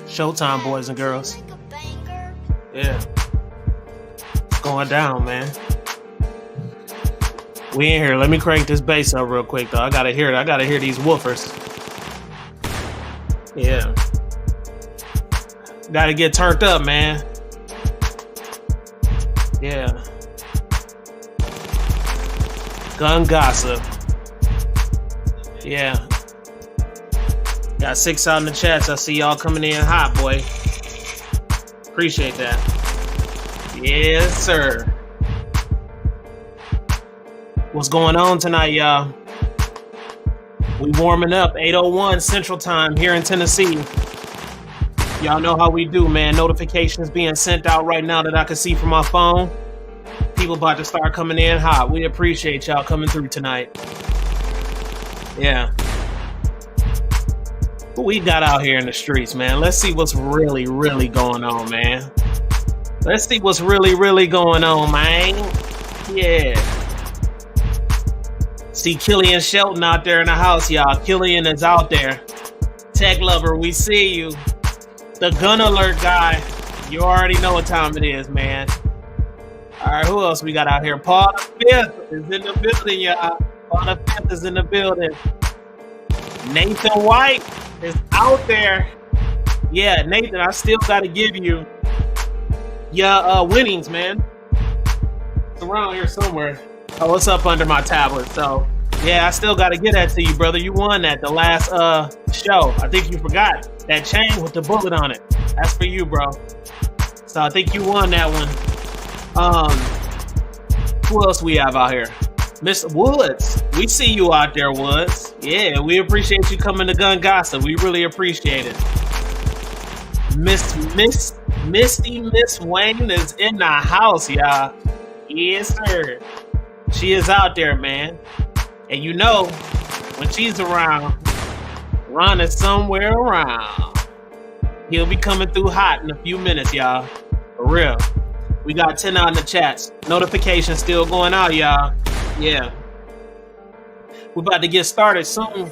Showtime, boys and girls. Yeah. It's going down, man. We in here. Let me crank this bass up real quick, though. I gotta hear it. I gotta hear these woofers. Yeah. Gotta get turned up, man. Yeah. Gun gossip. Yeah. Got 6 out in the chats. I see y'all coming in hot, boy. Appreciate that. Yes, sir. What's going on tonight, y'all? We warming up. 8:01 Central Time here in Tennessee. Y'all know how we do, man. Notifications being sent out right now that I can see from my phone. People about to start coming in hot. We appreciate y'all coming through tonight. Yeah. What we got out here in the streets, man? Let's see what's really, really going on, man. Let's see what's really, really going on, man. Yeah. See Killian Shelton out there in the house, y'all. Killian is out there. Tech lover, we see you. The gun alert guy. You already know what time it is, man. All right, who else we got out here? Paul the Fifth is in the building, y'all. Paul the Fifth is in the building. Nathan White is out there. Yeah, Nathan, I still got to give you your winnings, man. It's around here somewhere. Oh, it's up under my tablet. So, yeah, I still got to get that to you, brother. You won that the last show. I think you forgot that chain with the bullet on it. That's for you, bro. So I think you won that one. Who else we have out here? Miss Woods. We see you out there, Woods. Yeah, we appreciate you coming to Gun Gossip. We really appreciate it. Misty Miss Wayne is in the house, y'all. Yes, sir. She is out there, man. And you know, when she's around, Ron is somewhere around. He'll be coming through hot in a few minutes, y'all. For real. We got 10 out in the chats. Notifications still going out, y'all. Yeah. We're about to get started soon.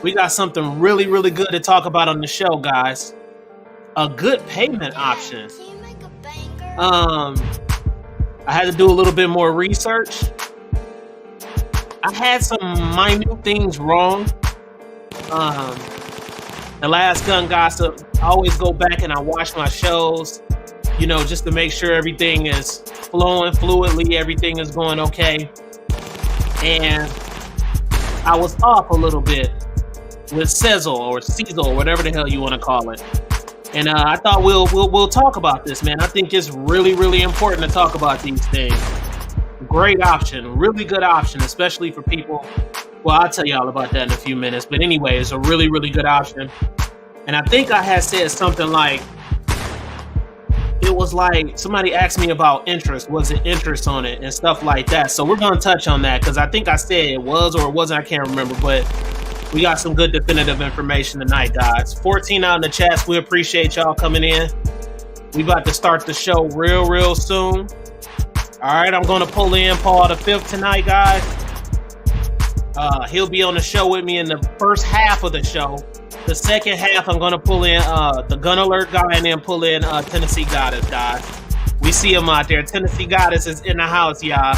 We got something really, really good to talk about on the show, guys. A good payment option. I had to do a little bit more research. I had some minute things wrong. The last Gun Gossip, I always go back and I watch my shows, you know, just to make sure everything is flowing fluidly, everything is going okay. And I was off a little bit with SEZZLE or SEZZLE, whatever the hell you want to call it. And I thought we'll talk about this, man. I think it's really, really important to talk about these things. Great option, really good option, especially for people. Well, I'll tell y'all about that in a few minutes. But anyway, it's a really, really good option. And I think I had said something like, it was like somebody asked me about interest. Was it interest on it and stuff like that? So we're going to touch on that because I think I said it was or it wasn't. I can't remember, but we got some good definitive information tonight, guys. 14 out in the chats. We appreciate y'all coming in. We about to start the show real soon. All right, I'm going to pull in Paul the Fifth tonight, guys. He'll be on the show with me in the first half of the show. The second half, I'm going to pull in the Gun Alert guy and then pull in Tennessee Goddess, guys. We see him out there. Tennessee Goddess is in the house, y'all.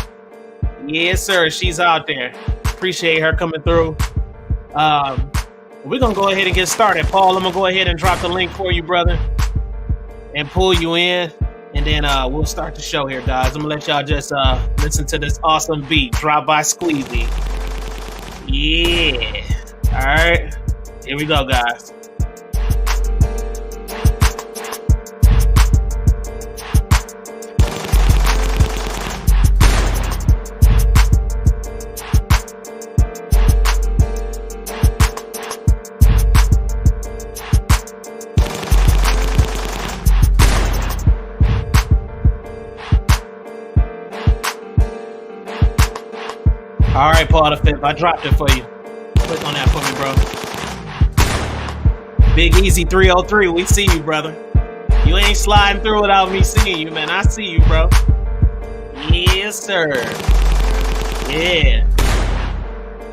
Yes, sir. She's out there. Appreciate her coming through. We're going to go ahead and get started. Paul, I'm going to go ahead and drop the link for you, brother, and pull you in. And then we'll start the show here, guys. I'm going to let y'all just listen to this awesome beat. Drop by Squeezy. Yeah. All right. Here we go, guys. All right, Paul the Fifth. I dropped it for you. Click on that for me, bro. Big Easy 303, we see you, brother. You ain't sliding through without me seeing you, man. I see you, bro. Yes, sir. Yeah.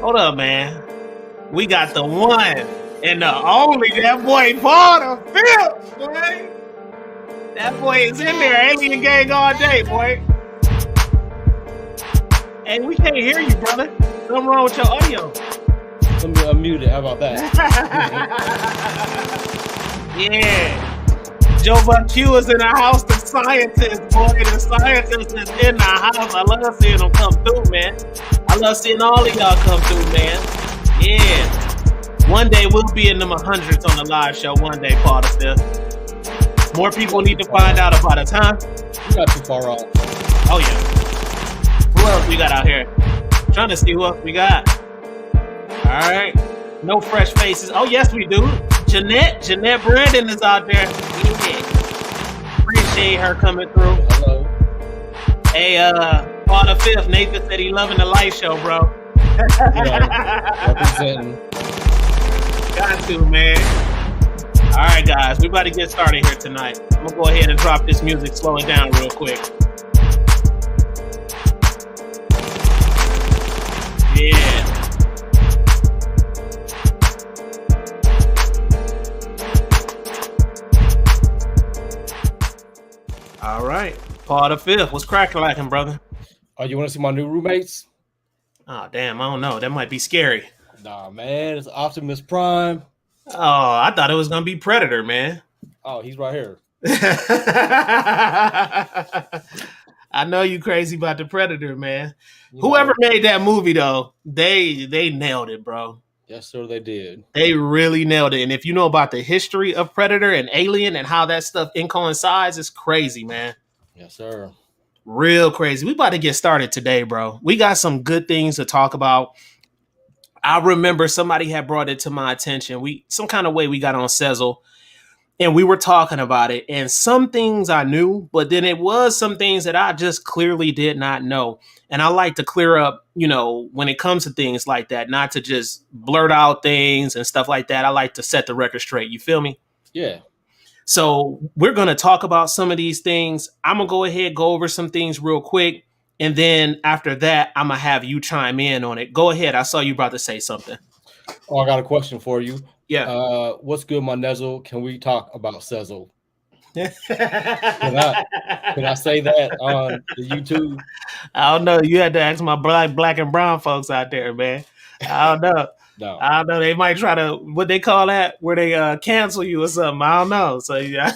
Hold up, man. We got the one And the only that boy Paul the Fifth, boy. That boy is in there, Alien Gang all day, boy. Hey, we can't hear you, brother. Something wrong with your audio. Let me unmute it. How about that? Yeah. Joe Buck Q is in the house. The scientist, boy. The scientist is in the house. I love seeing them come through, man. I love seeing all of y'all come through, man. Yeah. One day we'll be in them hundreds on the live show. One day, Paul the Fifth. More people need to find out about us, huh? You're not too far off. Oh, yeah. Who else we got out here? Trying to see who else we got. All right. No fresh faces. Oh, yes, we do. Jeanette Brandon is out there. Yeah. Appreciate her coming through. Hello. Hey, Paul the Fifth, Nathan said he loving the light show, bro. Representing. Got to, man. All right, guys, we about to get started here tonight. I'm gonna go ahead and drop this music, slow it down real quick. Yeah. All right, Paul the Fifth, what's cracking, brother? Oh, you want to see my new roommates? Oh, damn, I don't know. That might be scary. Nah, man, it's Optimus Prime. Oh, I thought it was gonna be Predator, man. Oh, he's right here. I know you crazy about the Predator, man. Whoever made that movie, though, they nailed it, bro. Yes, sir, they did. They really nailed it. And if you know about the history of Predator and Alien and how that stuff coincides, it's crazy, man. Yes, sir. Real crazy. We about to get started today, bro. We got some good things to talk about. I remember somebody had brought it to my attention. Some kind of way we got on SEZZLE, and we were talking about it. And some things I knew, but then it was some things that I just clearly did not know. And I like to clear up, when it comes to things like that, not to just blurt out things and stuff like that. I like to set the record straight. You feel me? Yeah. So we're going to talk about some of these things. I'm going to go ahead, go over some things real quick. And then after that, I'm going to have you chime in on it. Go ahead. I saw you about to say something. Oh, I got a question for you. Yeah. What's good, my Nezzle? Can we talk about SEZZLE? Can I say that on the YouTube? I don't know. You had to ask my black and brown folks out there, man. I don't know. No. I don't know. They might try to, what they call that, where they cancel you or something. I don't know. So yeah.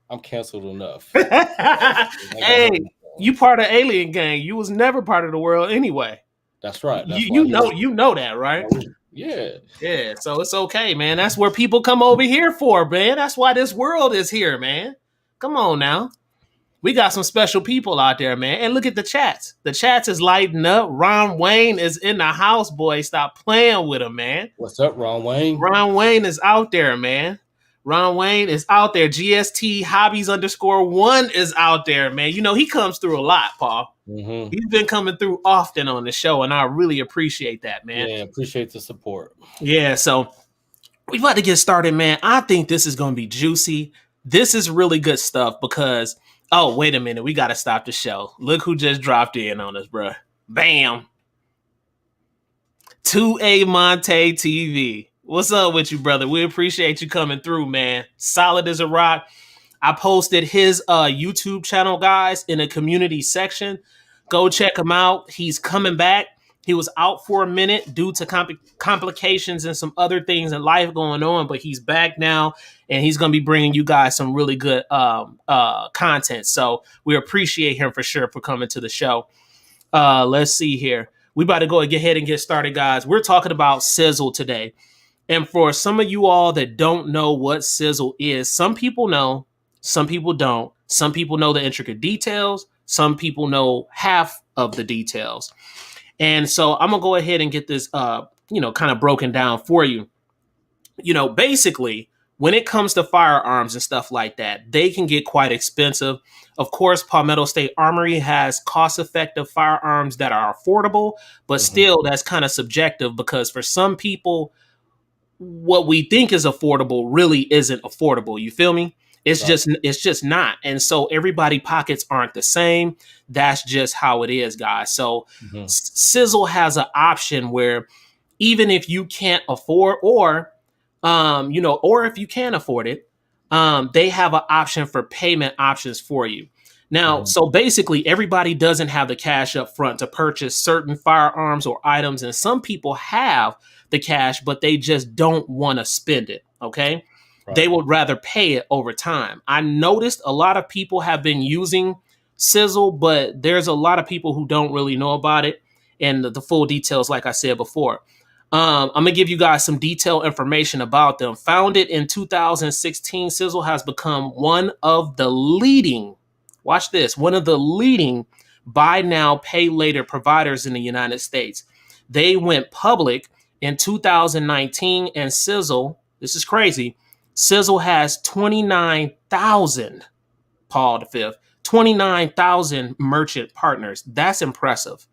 I'm canceled enough. Hey, you part of Alien Gang. You was never part of the world anyway. That's right. You know that, right? Yeah. Yeah. So it's okay, man. That's where people come over here for, man. That's why this world is here, man. Come on now. We got some special people out there, man. And look at the chats. The chats is lighting up. Ron Wayne is in the house, boy. Stop playing with him, man. What's up, Ron Wayne? Ron Wayne is out there, man. Ron Wayne is out there. GST Hobbies _1 is out there, man. He comes through a lot, Paul. Mm-hmm. He's been coming through often on the show, and I really appreciate that, man. Yeah, appreciate the support. Yeah, so we about to get started, man. I think this is going to be juicy. This is really good stuff because, oh, wait a minute. We got to stop the show. Look who just dropped in on us, bro. Bam. 2A Monte TV. What's up with you, brother? We appreciate you coming through, man. Solid as a rock. I posted his YouTube channel, guys, in the community section. Go check him out. He's coming back. He was out for a minute due to complications and some other things in life going on, but he's back now, and he's going to be bringing you guys some really good content. So we appreciate him for sure for coming to the show. Let's see here. We about to go ahead and get started, guys. We're talking about SEZZLE today. And for some of you all that don't know what SEZZLE is, some people know, some people don't. Some people know the intricate details. Some people know half of the details. And so I'm going to go ahead and get this, kind of broken down for you. Basically, when it comes to firearms and stuff like that, they can get quite expensive. Of course, Palmetto State Armory has cost-effective firearms that are affordable, but still that's kind of subjective because for some people, what we think is affordable really isn't affordable. You feel me? It's just not. And so everybody pockets aren't the same. That's just how it is, guys. So SEZZLE has an option where even if you can't afford, or or if you can afford it, they have an option for payment options for you. Now, Mhm. so basically, everybody doesn't have the cash up front to purchase certain firearms or items, and some people have the cash, but they just don't want to spend it. Okay. They Right. would rather pay it over time. I noticed a lot of people have been using Sizzle, but there's a lot of people who don't really know about it and the full details, like I said before. I'm gonna give you guys some detailed information about them. Founded in 2016, Sizzle has become one of the leading, watch this, one of the leading buy now, pay later providers in the United States. They went public in 2019, and Sizzle, this is crazy, Sizzle has 29,000, Paul the Fifth, 29,000 merchant partners. That's impressive.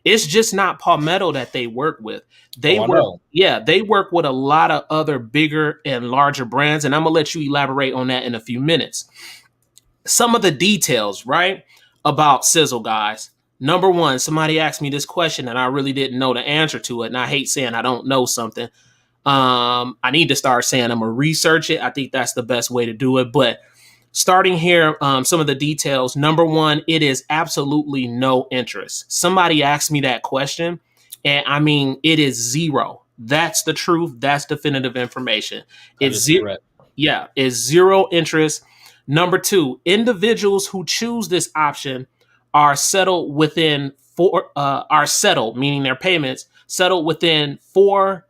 It's just not Palmetto that they work with. They Oh, I work, know. yeah, they work with a lot of other bigger and larger brands, and I'm gonna let you elaborate on that in a few minutes. Some of the details, right, about Sizzle, guys. Number one, somebody asked me this question and I really didn't know the answer to it, and I hate saying I don't know something. I need to start saying I'm gonna research it. I think that's the best way to do it. But starting here, some of the details. Number one, it is absolutely no interest. Somebody asked me that question, and I mean, it is zero. That's the truth. That's definitive information. That It's is zero. correct. Yeah, it's zero interest. Number two, individuals who choose this option are settled within are settled, meaning their payments settled within four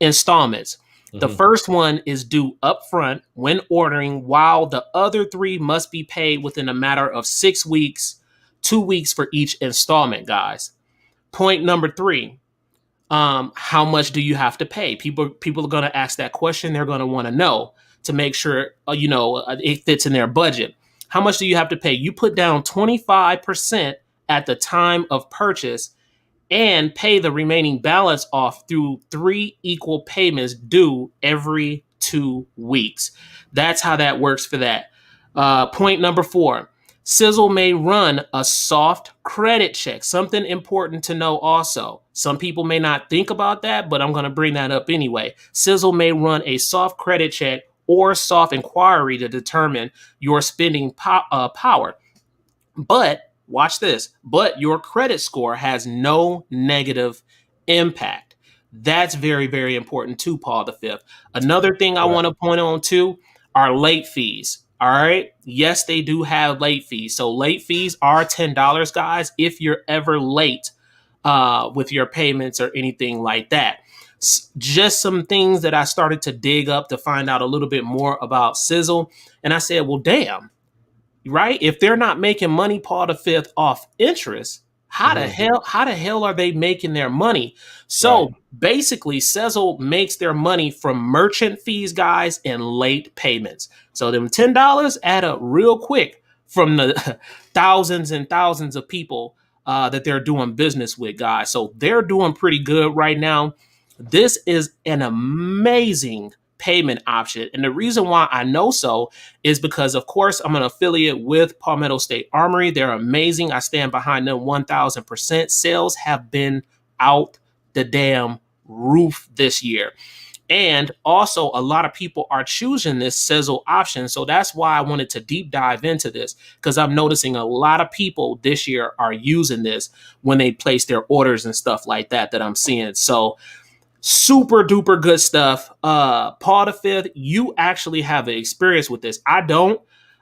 installments. The Mhm. first one is due upfront when ordering, while the other three must be paid within a matter of 6 weeks, 2 weeks for each installment, guys. Point number three, how much do you have to pay? People are going to ask that question. They're going to want to know to make sure it fits in their budget. How much do you have to pay? You put down 25% at the time of purchase and pay the remaining balance off through 3 equal payments due every 2 weeks. That's how that works for that. Point number four, Sizzle may run a soft credit check. Something important to know also. Some people may not think about that, but I'm going to bring that up anyway. Sizzle may run a soft credit check or soft inquiry to determine your spending power. But watch this, but your credit score has no negative impact. That's very, very important too, Paul the Fifth. Another thing I Correct. want to point on too are late fees. All right. Yes, they do have late fees. So late fees are $10, guys, if you're ever late with your payments or anything like that. Just some things that I started to dig up to find out a little bit more about Sizzle. And I said, well, damn, right? If they're not making money, Paul the Fifth, off interest, Mhm. how the hell are they making their money? Right. So basically, Sezzle makes their money from merchant fees, guys, and late payments. So them $10 add up real quick from the thousands and thousands of people that they're doing business with, guys. So they're doing pretty good right now. This is an amazing payment option. And the reason why I know so is because, of course, I'm an affiliate with Palmetto State Armory. They're amazing. I stand behind them 1000%. Sales have been out the damn roof this year. And also, a lot of people are choosing this Sizzle option. So that's why I wanted to deep dive into this, because I'm noticing a lot of people this year are using this when they place their orders and stuff like that I'm seeing. So super duper good stuff. Paul the Fifth, you actually have an experience with this. I don't.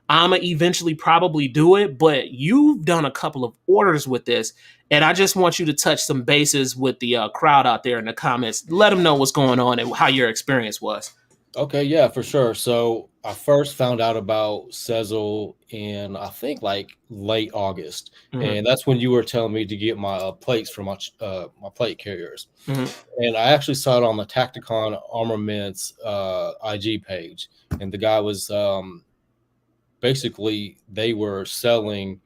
I'ma eventually probably do it, but you've done a couple of orders with this, and I just want you to touch some bases with the crowd out there in the comments. Let them know what's going on and how your experience was. Okay, yeah, for sure. So I first found out about Sezzle in I think like late August, Mm-hmm, and that's when you were telling me to get my plates for my plate carriers. mm-hmm, And I actually saw it on the Tacticon Armaments IG page, and the guy was basically they were selling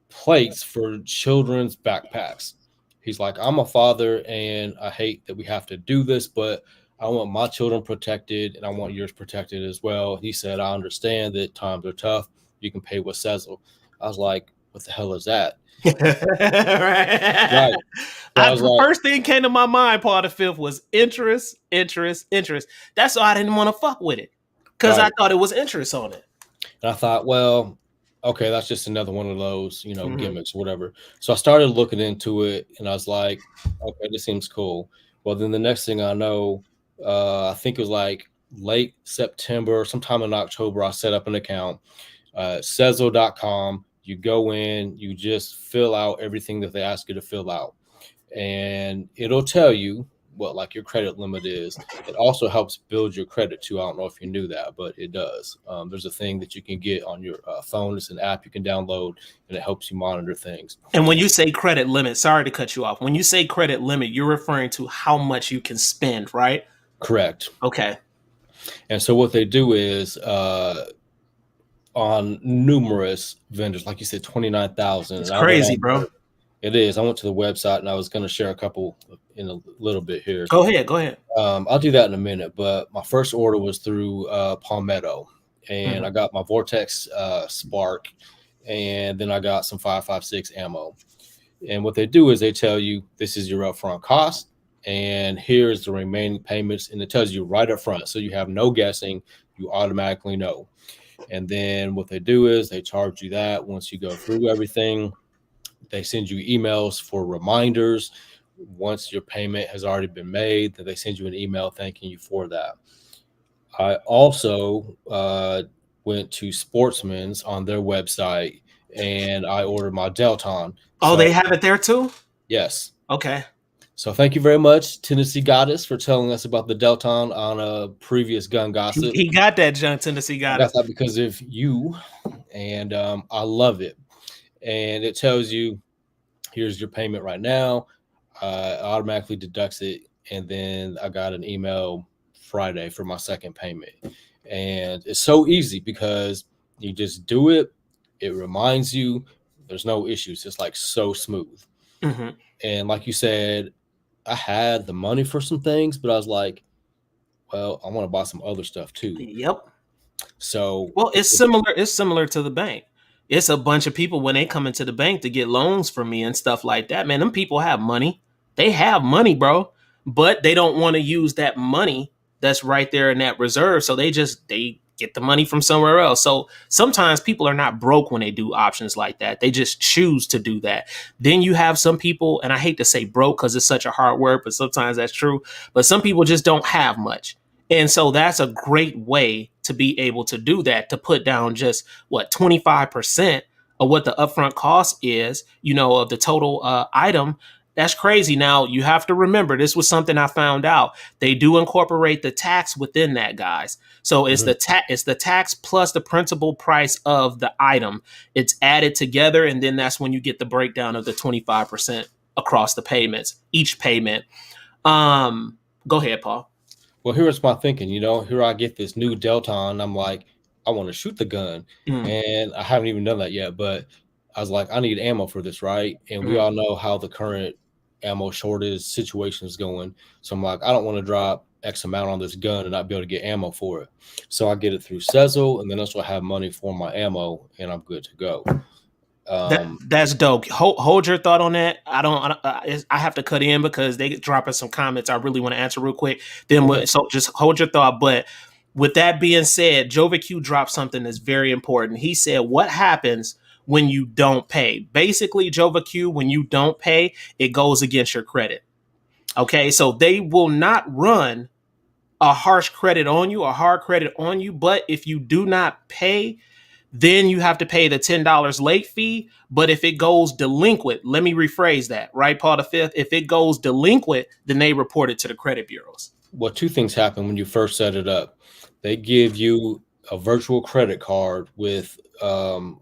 plates for children's backpacks. He's like, I'm a father and I hate that we have to do this, but I want my children protected and I want yours protected as well. He said, I understand that times are tough. You can pay with Sezzle. I was like, what the hell is that? Right. Right. So I was The like, first thing came to my mind, Paul the Fifth, was interest, interest, interest. That's why I didn't want to fuck with it, because I right. thought it was interest on it. And I thought, well, okay, that's just another one of those, Mhm. gimmicks or whatever. So I started looking into it and I was like, okay, this seems cool. Well, then the next thing I know, I think it was like late September, sometime in October, I set up an account, SEZZLE.com. You go in, you just fill out everything that they ask you to fill out, and it'll tell you what like your credit limit is. It also helps build your credit too. I don't know if you knew that, but it does. There's a thing that you can get on your phone. It's an app you can download, and it helps you monitor things. And when you say credit limit, sorry to cut you off. When you say credit limit, you're referring to how much you can spend, right? Correct. Okay. And so what they do is on numerous vendors, like you said, 29,000. It's And I went crazy, on bro. there. It is. I went to the website and I was going to share a couple in a little bit here. Go ahead. Go ahead. I'll do that in a minute, but my first order was through Palmetto, and I Mhm. got my Vortex Spark, and then I got some 5.56 ammo. And what they do is they tell you this is your upfront cost, and here's the remaining payments, and it tells you right up front, so you have no guessing, you automatically know. And then what they do is they charge you that once you go through everything. They send you emails for reminders. Once your payment has already been made, that they send you an email thanking you for that. I also went to Sportsman's on their website and I ordered my Delton. Oh, So they have it there too? yes. Okay. So thank you very much, Tennessee Goddess, for telling us about the Delton on a previous gun gossip. He got that, John Tennessee I got got us. that because of you, and I love it. And it tells you here's your payment right now. It automatically deducts it, and then I got an email Friday for my second payment. And it's so easy because you just do it. It reminds you. There's no issues. It's like so smooth. Mhm. And like you said, I had the money for some things, but I was like, well, I want to buy some other stuff too. Yep. So Well, it's similar. It's similar to the bank. It's a bunch of people when they come into the bank to get loans from me and stuff like that. Man, them people have money. They have money, bro, but they don't want to use that money that's right there in that reserve. So they get the money from somewhere else. So sometimes people are not broke when they do options like that. They just choose to do that. Then you have some people, and I hate to say broke because it's such a hard word, but sometimes that's true. But some people just don't have much. And so that's a great way to be able to do that, to put down just what 25% of what the upfront cost is, of the total item. That's crazy. Now you have to remember this was something I found out. They do incorporate the tax within that, guys. So it's mhm. the tax plus the principal price of the item. It's added together, and then that's when you get the breakdown of the 25% across the payments, each payment. Go ahead, Paul. Well, here's my thinking. Here I get this new Delton. I'm like, I want to shoot the gun, Mm, and I haven't even done that yet. But I was like, I need ammo for this, right? And we mm. all know how the current ammo shortage situation is going. So I'm like, I don't want to drop X amount on this gun and not be able to get ammo for it. So I get it through SEZZLE, and then also I have money for my ammo, and I'm good to go. That's dope. Hold your thought on that. I have to cut in because they dropping some comments. I really want to answer real quick. Okay. So just hold your thought. But with that being said, Jova Q dropped something that's very important. He said, "What happens when you don't pay?" Basically, Jova Q, when you don't pay, it goes against your credit. Okay, so they will not run a harsh credit on you, a hard credit on you. But if you do not pay, then you have to pay the $10 late fee. But if it goes delinquent, let me rephrase that, right, Paul the Fifth? If it goes delinquent, then they report it to the credit bureaus. Well, two things happen when you first set it up. They give you a virtual credit card with in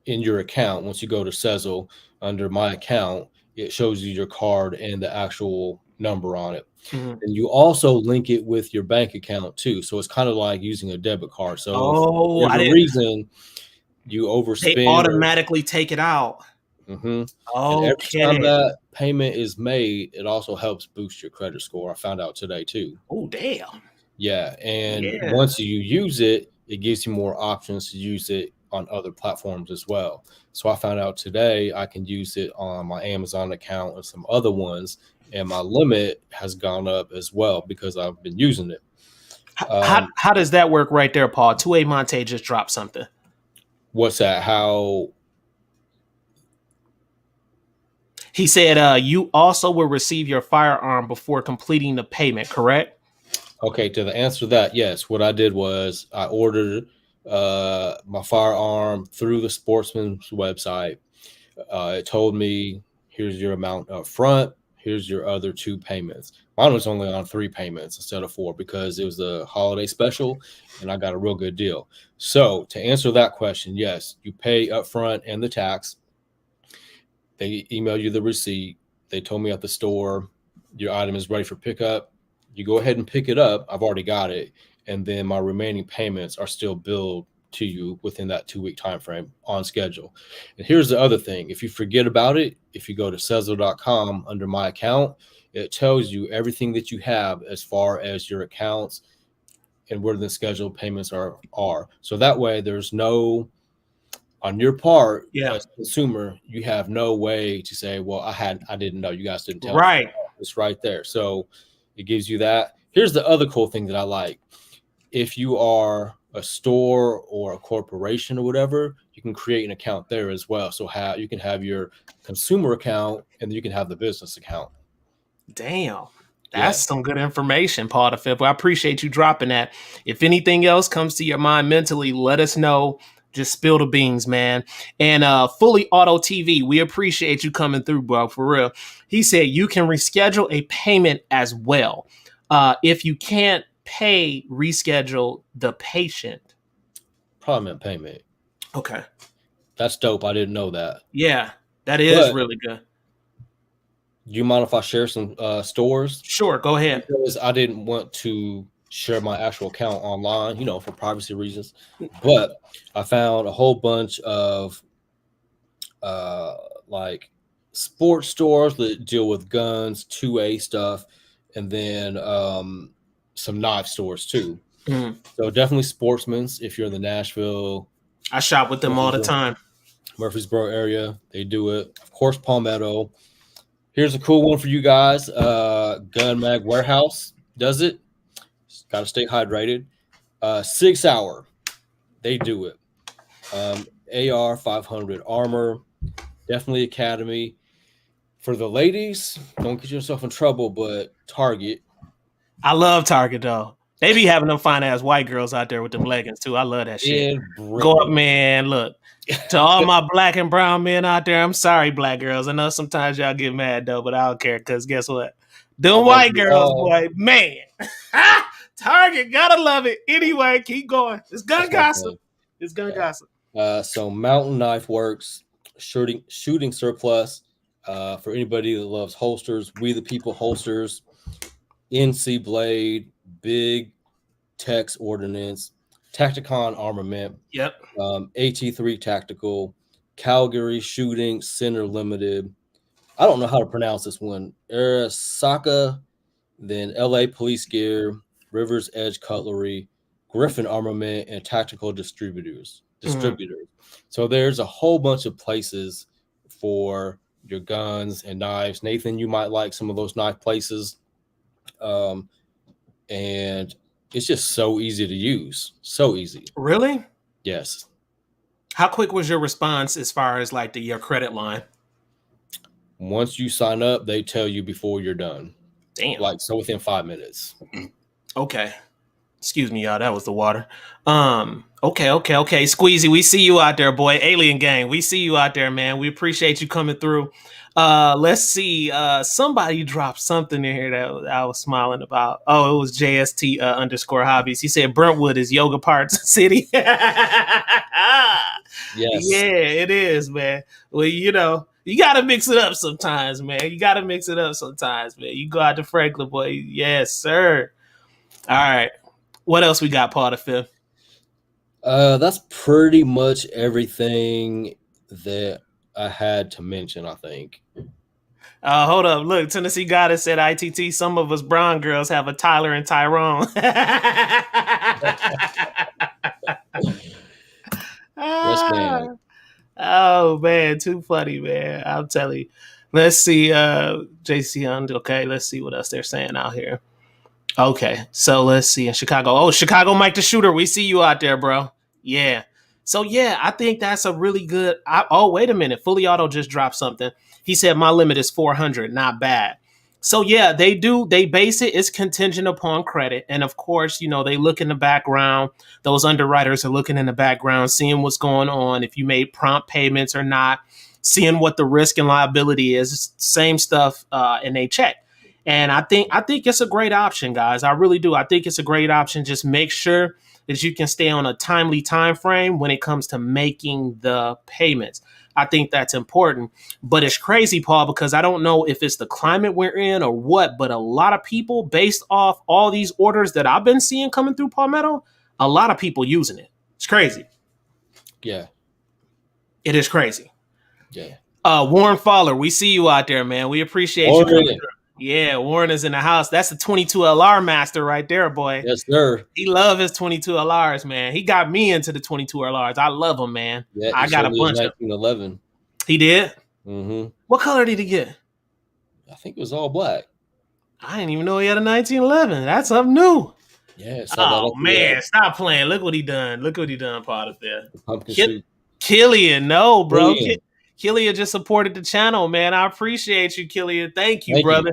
your account. Once you go to SEZZLE under my account, it shows you your card and the actual number on it. Mhm. And you also link it with your bank account too. So it's kind of like using a debit card. So if Oh, there's I a didn't. reason you They overspend or automatically take it out. mhm. And every time Okay. that payment is made, it also helps boost your credit score. I found out today too. Oh, damn. Yeah, and Yeah. once you use it, it gives you more options to use it on other platforms as well. So I found out today I can use it on my Amazon account and some other ones, and my limit has gone up as well because I've been using it. How does that work right there, Paul? 2A Monte just dropped something. What's that? How? He said you also will receive your firearm before completing the payment, correct? Okay, to the answer to that, yes. What I did was I ordered my firearm through the Sportsman's website. It told me, here's your amount up front, here's your other 2 payments. Mine was only on 3 payments instead of 4 because it was a holiday special and I got a real good deal. So to answer that question, yes, you pay up front and the tax. They email you the receipt. They told me at the store, your item is ready for pickup. You go ahead and pick it up. I've already got it. And then my remaining payments are still billed to you within that 2-week time frame on schedule. And here's the other thing. If you forget about it, if you go to SEZZLE.com under my account, it tells you everything that you have as far as your accounts and where the scheduled payments are. So that way there's no, on your part, Yeah. as a consumer, you have no way to say, well, I didn't know. You guys didn't tell me. Right. It's right there. So it gives you that. Here's the other cool thing that I like. If you are a store or a corporation or whatever, you can create an account there as well. So you can have your consumer account and then you can have the business account. Damn. That's some good information, Paul the Fifth. I appreciate you dropping that. If anything else comes to your mind mentally, let us know. Just spill the beans, man. And Fully Auto TV, we appreciate you coming through, bro, for real. He said you can reschedule a payment as well. If you can't pay, reschedule the patient. Probably meant payment. Okay. That's dope. I didn't know that. Yeah, that is really good. Do you mind if I share some stores? Sure, go ahead. Because I didn't want to share my actual account online, for privacy reasons. But I found a whole bunch of like sports stores that deal with guns, 2A stuff, and then some knife stores too. Mm. So definitely Sportsman's if you're in the Nashville. I shop with them all the time. Murfreesboro area, they do it. Of course, Palmetto. Here's a cool one for you guys. Gun Mag Warehouse does it. Got to stay hydrated. 6 Hour, they do it. AR 500 Armor, definitely Academy. For the ladies, don't get yourself in trouble, but Target. I love Target though. They be having them fine ass white girls out there with them leggings too. I love that shit. Go up, man. Look, to all my black and brown men out there, I'm sorry, black girls. I know sometimes y'all get mad though, but I don't care because guess what? Them white girls, boy, man. Target, gotta love it. Anyway, keep going. It's gun gossip. It's gun gossip. So Mountain Knife Works, shooting surplus. For anybody that loves holsters, We the People holsters, NC Blade, Big Tex Ordnance, Tacticon Armament, yep, AT3 Tactical, Calgary Shooting Center Limited. I don't know how to pronounce this one. Arasaka, then LA Police Gear, Rivers Edge Cutlery, Griffin Armament, and Tactical Distributors. So there's a whole bunch of places for your guns and knives. Nathan, you might like some of those knife places. And it's just so easy to use. So easy. Really? Yes. How quick was your response as far as like your credit line? Once you sign up, they tell you before you're done. Damn. So within 5 minutes. Okay. Excuse me, y'all. That was the water. Okay. Squeezy, we see you out there, boy. Alien Gang, we see you out there, man. We appreciate you coming through. Let's see. Somebody dropped something in here that I was smiling about. Oh, it was JST _ hobbies. He said Brentwood is yoga parts city. Yes. Yeah, it is, man. Well, you gotta mix it up sometimes, man. You go out to Franklin, boy. Yes, sir. All right. What else we got, Paul the Fifth? That's pretty much everything that I had to mention, I think. Hold up. Look, Tennessee Goddess said I.T.T. Some of us brown girls have a Tyler and Tyrone. Yes, Yes, ma'am. Oh man, too funny, man. I'm telling you. Let's see, JC on. Okay, let's see what else they're saying out here. Okay, so let's see in Chicago. Oh, Chicago Mike the Shooter. We see you out there, bro. Yeah. So yeah, I think that's a really good. Oh, wait a minute. Fully Auto just dropped something. He said my limit is 400. Not bad. So yeah, they do. They base it. It's contingent upon credit, and of course, they look in the background. Those underwriters are looking in the background, seeing what's going on. If you made prompt payments or not, seeing what the risk and liability is. Same stuff, and they check. And I think it's a great option, guys. I really do. I think it's a great option. Just make sure that you can stay on a timely time frame when it comes to making the payments. I think that's important. But it's crazy, Paul, because I don't know if it's the climate we're in or what, but a lot of people, based off all these orders that I've been seeing coming through Palmetto, a lot of people using it. It's crazy. Yeah. It is crazy. Yeah. Warren Fowler, we see you out there, man. We appreciate you coming through. Yeah, Warren is in the house. That's the 22 LR master right there, boy. Yes, sir. He love his 22 LRs, man. He got me into the 22 LRs. I love them, man. Yeah, I got a bunch of 1911. He did? Mm-hmm. What color did he get? I think it was all black. I didn't even know he had a 1911. That's something new. Yeah. Oh, man. Stop playing. Look what he done. Look what he done, part of there. Pumpkin soup. Killian, no, bro. Killian just supported the channel, man. I appreciate you, Killian. Thank you, brother.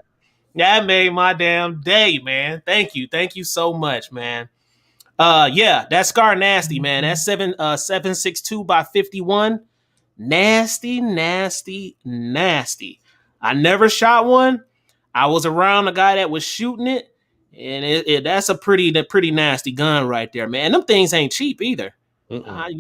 That made my damn day, man. Thank you. Thank you so much, man. Yeah, that Scar nasty, man. That's 762 by 51. Nasty, nasty, nasty. I never shot one. I was around a guy that was shooting it, and that's a pretty nasty gun right there, man. And them things ain't cheap either. I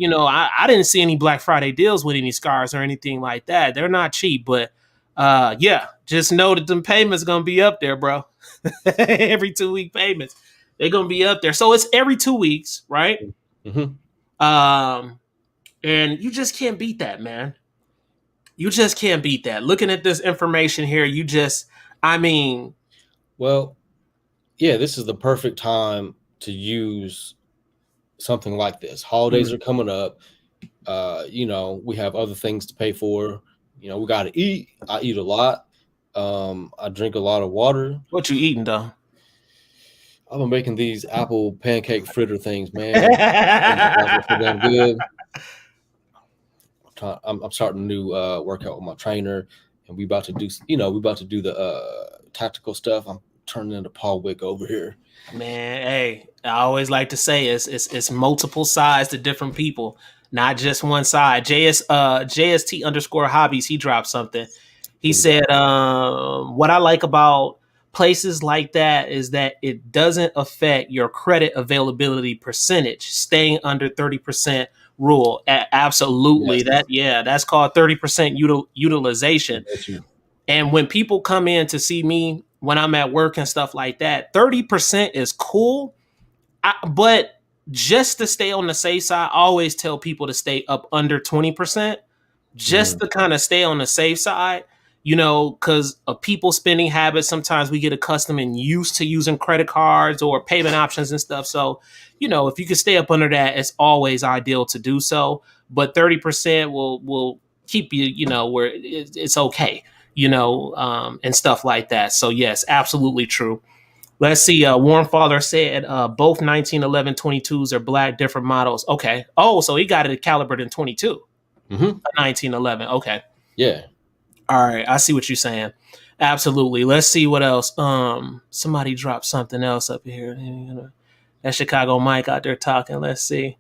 didn't see any Black Friday deals with any Scars or anything like that. They're not cheap, but yeah, just know that them payments gonna be up there, bro. Every 2-week payments, they're gonna be up there. So it's every 2 weeks, right? Mm-hmm. And you just can't beat that, man. You just can't beat that. Looking at this information here, well, yeah, this is the perfect time to use something like this. Holidays are coming up. We have other things to pay for. We got to eat. I eat a lot. I drink a lot of water. What you eating, though? I've been making these apple pancake fritter things, man. Damn good. I'm starting a new workout with my trainer, and we about to do the tactical stuff. I'm turning into Paul Wick over here. Man, hey, I always like to say it's multiple sides to different people, not just one side. JST _ hobbies, he dropped something. He said, what I like about places like that is that it doesn't affect your credit availability percentage, staying under 30% rule. Absolutely. Yes. That's called 30% utilization. And when people come in to see me when I'm at work and stuff like that, 30% is cool. But just to stay on the safe side, I always tell people to stay up under 20%, just to kind of stay on the safe side, because of people's spending habits. Sometimes we get accustomed and used to using credit cards or payment options and stuff. So, if you can stay up under that, it's always ideal to do so. But 30% will keep you, where it's okay, and stuff like that. So yes, absolutely true. Let's see. Warren Fowler said both 1911 22s are black, different models. Okay. Oh, so he got it calibered in 22. 1911. Okay. Yeah. All right. I see what you're saying. Absolutely. Let's see what else. Somebody dropped something else up here. That Chicago Mike out there talking. Let's see.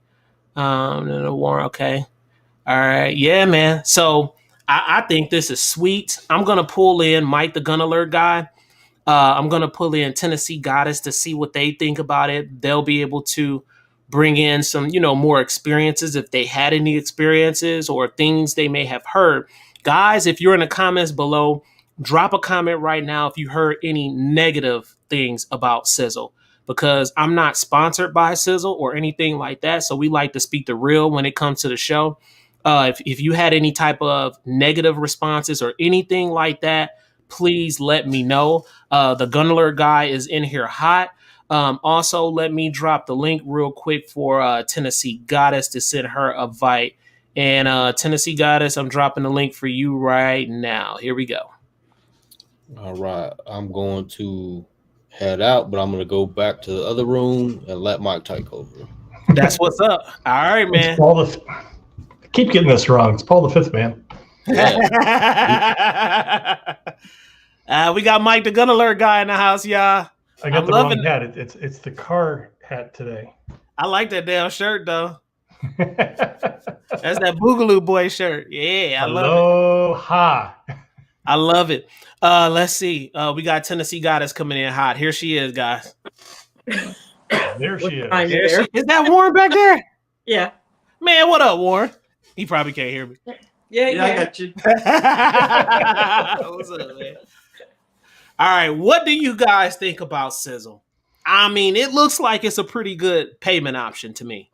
Warren. Okay. All right. Yeah, man. So I think this is sweet. I'm gonna pull in Mike the Gun Alert guy. I'm going to pull in Tennessee Goddess to see what they think about it. They'll be able to bring in some, more experiences if they had any experiences or things they may have heard. Guys, if you're in the comments below, drop a comment right now if you heard any negative things about SEZZLE, because I'm not sponsored by SEZZLE or anything like that. So we like to speak the real when it comes to the show. If you had any type of negative responses or anything like that, please let me know. The Gun Alert guy is in here hot. Also, let me drop the link real quick for Tennessee Goddess to send her a And Tennessee Goddess, I'm dropping the link for you right now. Here we go. All right. I'm going to head out, but I'm going to go back to the other room and let Mike take over. That's what's up. All right, man. It's Paul I keep getting this wrong. It's Paul V, man. Yeah. We got Mike the Gun Alert guy in the house, y'all. I got the wrong hat. It's the car hat today. I like that damn shirt though. That's that Boogaloo Boy shirt. Yeah, I love it. Aloha. I love it. Let's see. We got Tennessee Goddess coming in hot. Here she is, guys. There she is. Is that Warren back there? Yeah. Man, what up, Warren? He probably can't hear me. Yeah, I got you. What's up, man? All right, what do you guys think about SEZZLE? I mean, it looks like it's a pretty good payment option to me.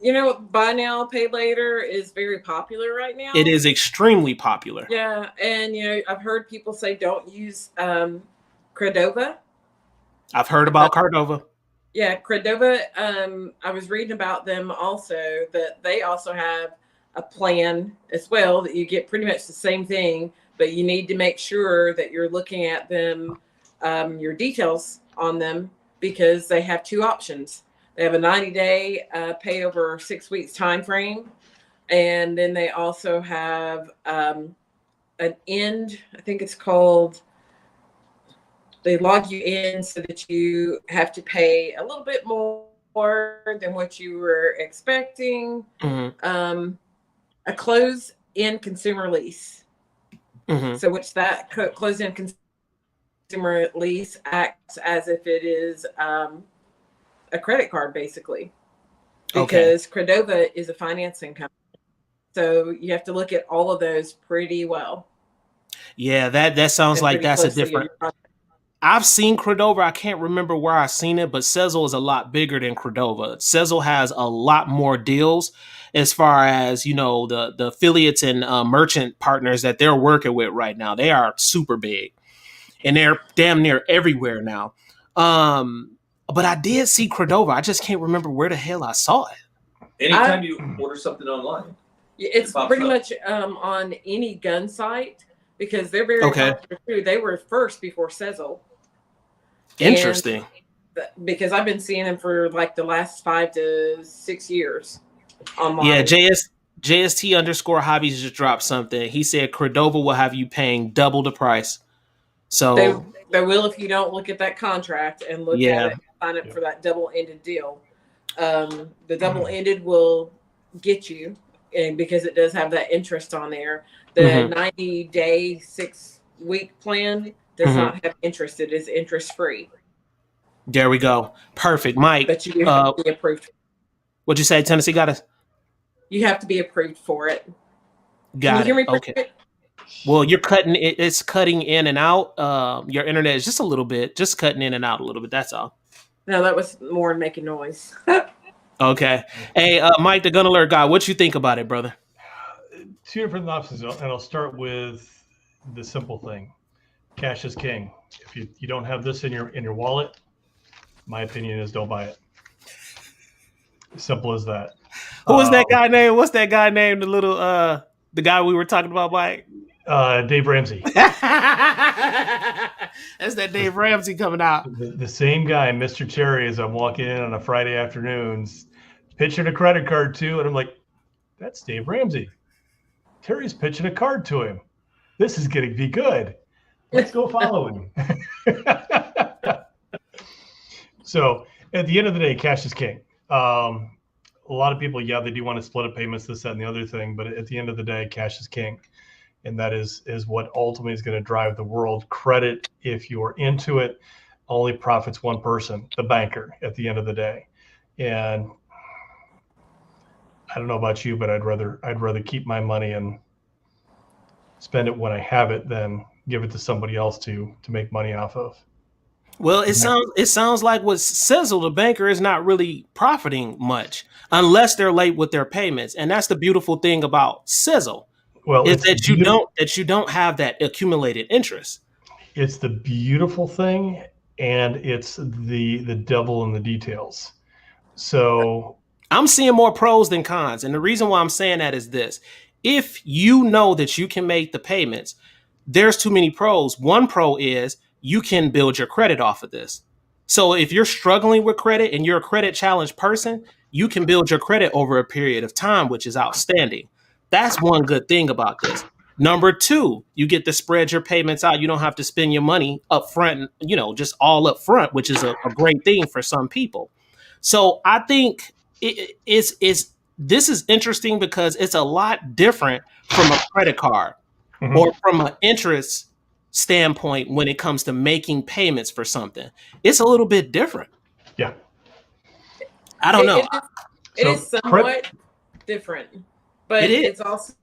You know, buy now, pay later is very popular right now. It is extremely popular. Yeah, and you know, I've heard people say don't use Credova. I've heard about Cardova. Yeah, Credova. I was reading about them also that they also have a plan as well that you get pretty much the same thing, but you need to make sure that you're looking at them, your details on them, because they have two options. They have a 90-day pay over 6 weeks time frame, and then they also have an end. I think it's called. They log you in so that you have to pay a little bit more than what you were expecting. Mm-hmm. A close-in consumer lease. Mm-hmm. So which that close-in consumer lease acts as if it is a credit card, basically, because Credova is a financing company. So you have to look at all of those pretty well. Yeah, that sounds like that's a different. I've seen Credova. I can't remember where I've seen it, but SEZZLE is a lot bigger than Credova. SEZZLE has a lot more deals as far as, you know, the affiliates and merchant partners that they're working with right now. They are super big, and they're damn near everywhere now. But I did see Credova. I just can't remember where the hell I saw it. Anytime you order something online, it's pretty much on any gun site, because they're very popular too. They were first before SEZZLE. Interesting. Because I've been seeing them for like the last 5 to 6 years online. Yeah, JST underscore hobbies just dropped something. He said Credova will have you paying double the price. So they will if you don't look at that contract and look at it and sign up for that double-ended deal. The double-ended will get you, and because it does have that interest on there. The 90-day 6-week plan does not have interest. It is interest-free. There we go. Perfect, Mike. But you have to be approved. What'd you say, Tennessee Goddess? You have to be approved for it. Got Can you hear me? Okay. Well, you're cutting. It's cutting in and out. Your internet is just a little bit, just cutting in and out a little bit. That's all. No, that was more making noise. Okay. Hey, Mike, the Gun Alert guy, what you think about it, brother? Two different options, and I'll start with the simple thing. Cash is king. If you don't have this in your wallet, my opinion is don't buy it. Simple as that. Who was that guy named? What's that guy named? The little the guy we were talking about, Mike? Dave Ramsey. That's that Dave Ramsey coming out. The same guy, Mr. Cherry, as I'm walking in on a Friday afternoons, pitching a credit card to, and I'm like, that's Dave Ramsey. Terry's pitching a card to him. This is going to be good. Let's go follow him. So at the end of the day, cash is king. A lot of people, they do want to split up payments, this, that, and the other thing. But at the end of the day, cash is king. And that is what ultimately is going to drive the world. Credit, if you're into it, only profits one person, the banker, at the end of the day. And I don't know about you, but I'd rather keep my money and spend it when I have it than give it to somebody else to make money off of. Well, it sounds like with SEZZLE, the banker is not really profiting much unless they're late with their payments, and that's the beautiful thing about SEZZLE. Well, is that you don't have that accumulated interest. It's the beautiful thing, and it's the devil in the details. So I'm seeing more pros than cons. And the reason why I'm saying that is this. If you know that you can make the payments, there's too many pros. One pro is you can build your credit off of this. So if you're struggling with credit and you're a credit challenged person, you can build your credit over a period of time, which is outstanding. That's one good thing about this. Number two, you get to spread your payments out. You don't have to spend your money up front, just all up front, which is a great thing for some people. So I think this is interesting because it's a lot different from a credit card or from an interest standpoint when it comes to making payments for something. It's a little bit different. Yeah. I don't know. It is somewhat different, but it's also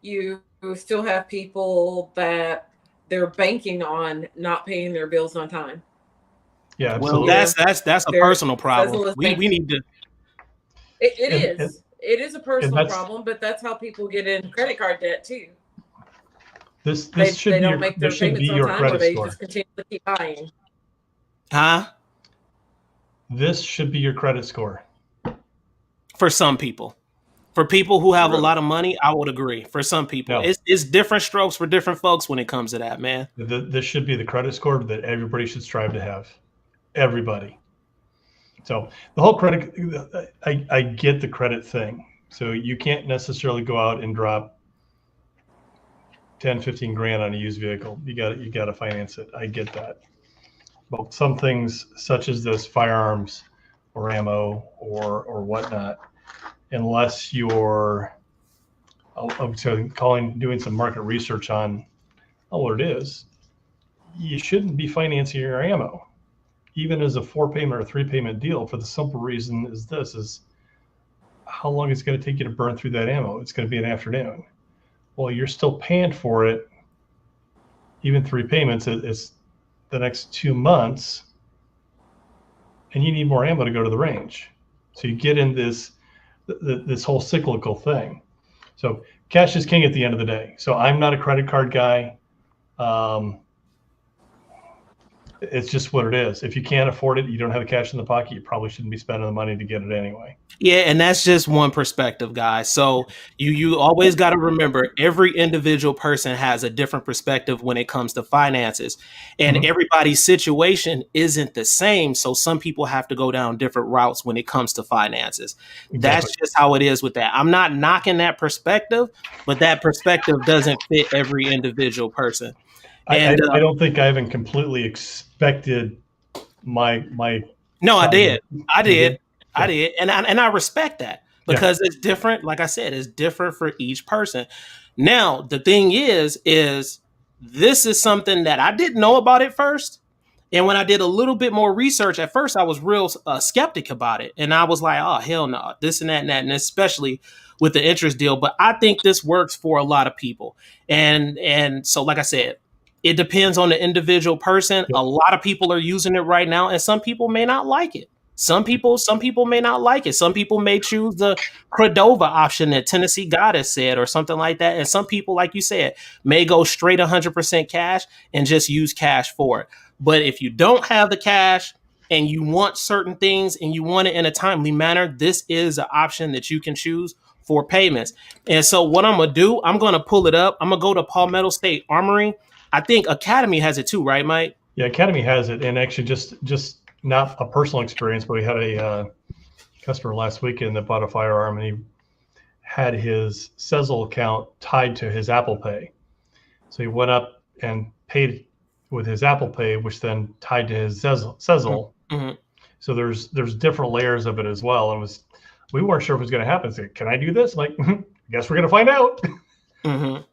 you still have people that they're banking on not paying their bills on time. Yeah, absolutely. Well, that's a personal problem. We need to. It is a personal problem, but that's how people get in credit card debt too. This should be your credit score. Just continue to keep buying. Huh? This should be your credit score. For some people. For people who have a lot of money, I would agree. For some people, it's different strokes for different folks when it comes to that, man. This should be the credit score that everybody should strive to have. Everybody. So the whole credit, I get the credit thing. So you can't necessarily go out and drop 10, 15 grand on a used vehicle. You got to finance it. I get that. But some things such as this firearms or ammo or whatnot, unless you're doing some market research on what it is, you shouldn't be financing your ammo, even as a 4-payment or 3-payment deal, for the simple reason is how long it's going to take you to burn through that ammo. It's going to be an afternoon. Well, you're still paying for it, even 3 payments. It's the next 2 months, and you need more ammo to go to the range. So you get in this whole cyclical thing. So cash is king at the end of the day. So I'm not a credit card guy. It's just what it is. If you can't afford it, you don't have the cash in the pocket, you probably shouldn't be spending the money to get it anyway. Yeah, and that's just one perspective, guys. So you always got to remember every individual person has a different perspective when it comes to finances, and everybody's situation isn't the same. So some people have to go down different routes when it comes to finances. Exactly. That's just how it is with that. I'm not knocking that perspective, but that perspective doesn't fit every individual person. And I don't think I even completely expected my. No, I did. And I respect that because it's different. Like I said, it's different for each person. Now, the thing is this is something that I didn't know about at first. And when I did a little bit more research, at first I was real skeptic about it. And I was like, oh, hell no, this and that and that. And especially with the interest deal. But I think this works for a lot of people. And so, like I said, it depends on the individual person. A lot of people are using it right now, and some people may not like it. Some people may not like it. Some people may choose the Credova option that Tennessee Goddess said or something like that. And some people, like you said, may go straight 100% cash and just use cash for it. But if you don't have the cash and you want certain things and you want it in a timely manner, this is an option that you can choose for payments. And so what I'm going to do, I'm going to pull it up. I'm going to go to Palmetto State Armory. I think Academy has it too, right, Mike? Yeah, Academy has it. And actually just not a personal experience, but we had a customer last weekend that bought a firearm, and he had his SEZZLE account tied to his Apple Pay. So he went up and paid with his Apple Pay, which then tied to his SEZZLE. Mm-hmm. So there's different layers of it as well. And we weren't sure if it was going to happen. So, can I do this? I'm like, guess we're going to find out. Mm-hmm.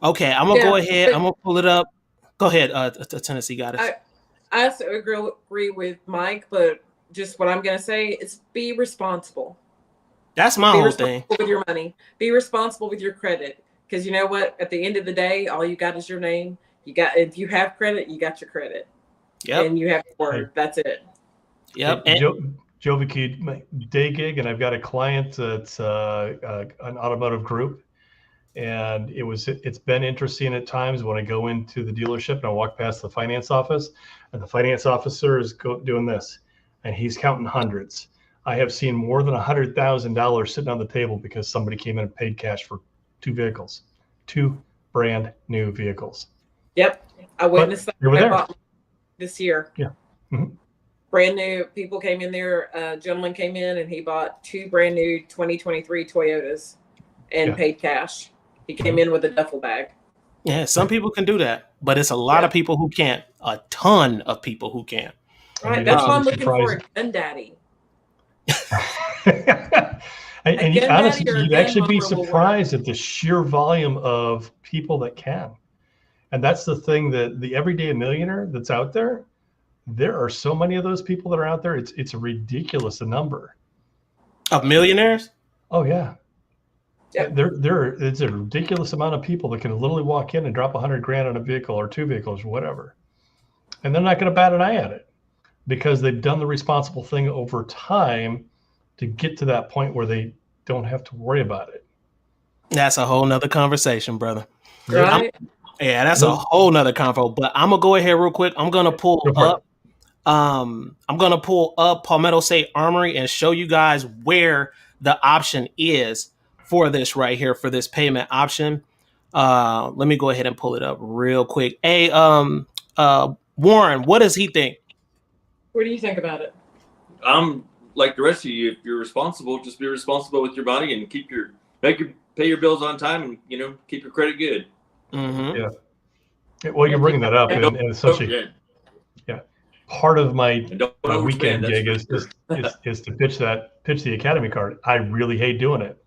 Okay, I'm gonna go ahead. I'm gonna pull it up. Go ahead, Tennessee Goddess. I also agree with Mike, but just what I'm gonna say is be responsible. That's my whole thing. With your money, be responsible with your credit, because you know what? At the end of the day, all you got is your name. If you have credit, you got your credit. Yep. And you have your word. That's it. Yep. Joe Vicky, day gig, and I've got a client that's an automotive group. And it's been interesting at times when I go into the dealership and I walk past the finance office, and the finance officer is doing this. and he's counting hundreds. I have seen more than $100,000 sitting on the table because somebody came in and paid cash for 2 vehicles, 2 brand new vehicles. Yep, I witnessed that. They were I there. bought this year. Yeah. Mhm. Brand new people came in there. A gentleman came in and he bought 2 brand new 2023 Toyotas and Yeah. paid cash. He came in with a duffel bag. Yeah, some people can do that, but it's a lot of people who can't. A ton of people who can't. Right, you'd that's actually why I'm be looking for a surprised. gun daddy. and gun honestly, daddy or a you'd gun actually be mower will work. surprised at the sheer volume of people that can. And that's the thing, that the everyday millionaire that's out there, there are so many of those people that are out there. It's a ridiculous number. Of millionaires? Oh yeah. Yep. It's a ridiculous amount of people that can literally walk in and drop $100,000 on a vehicle or 2 vehicles or whatever. And they're not going to bat an eye at it because they've done the responsible thing over time to get to that point where they don't have to worry about it. That's a whole nother conversation, brother. Right? Yeah, that's a whole nother convo. But I'm gonna go ahead real quick. I'm gonna pull up. I'm gonna pull up Palmetto State Armory and show you guys where the option is for this right here, for this payment option. Let me go ahead and pull it up real quick. Hey, Warren, what does he think? What do you think about it? I'm like the rest of you. If you're responsible, just be responsible with your money and pay your bills on time, and keep your credit good. Mm-hmm. Yeah. Well, you're bringing that up, and it's such a part of my weekend gig is to pitch the Academy card. I really hate doing it,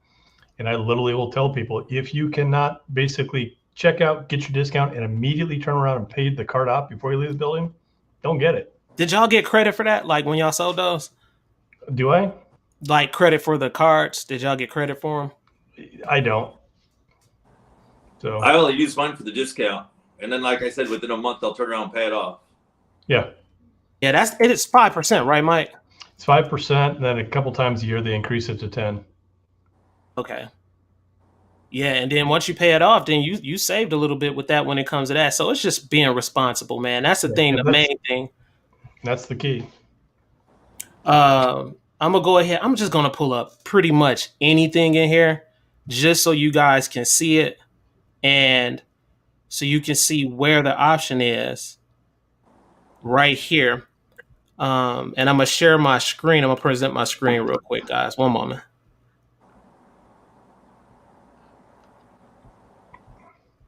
and I literally will tell people, if you cannot basically check out, get your discount, and immediately turn around and pay the card off before you leave the building, don't get it. Did y'all get credit for that? Like when y'all sold those? Do I? Like credit for the cards? Did y'all get credit for them? I don't. So I only use mine for the discount, and then, like I said, within a month I'll turn around and pay it off. Yeah. Yeah, it's 5%, right, Mike? It's 5%, and then a couple times a year they increase it to 10. Okay. Yeah, and then once you pay it off, then you saved a little bit with that when it comes to that. So it's just being responsible, man. That's the thing, the main thing. That's the key. I'm gonna go ahead. I'm just gonna pull up pretty much anything in here, just so you guys can see it, and so you can see where the option is right here. And I'm gonna share my screen. I'm gonna present my screen real quick, guys. One moment.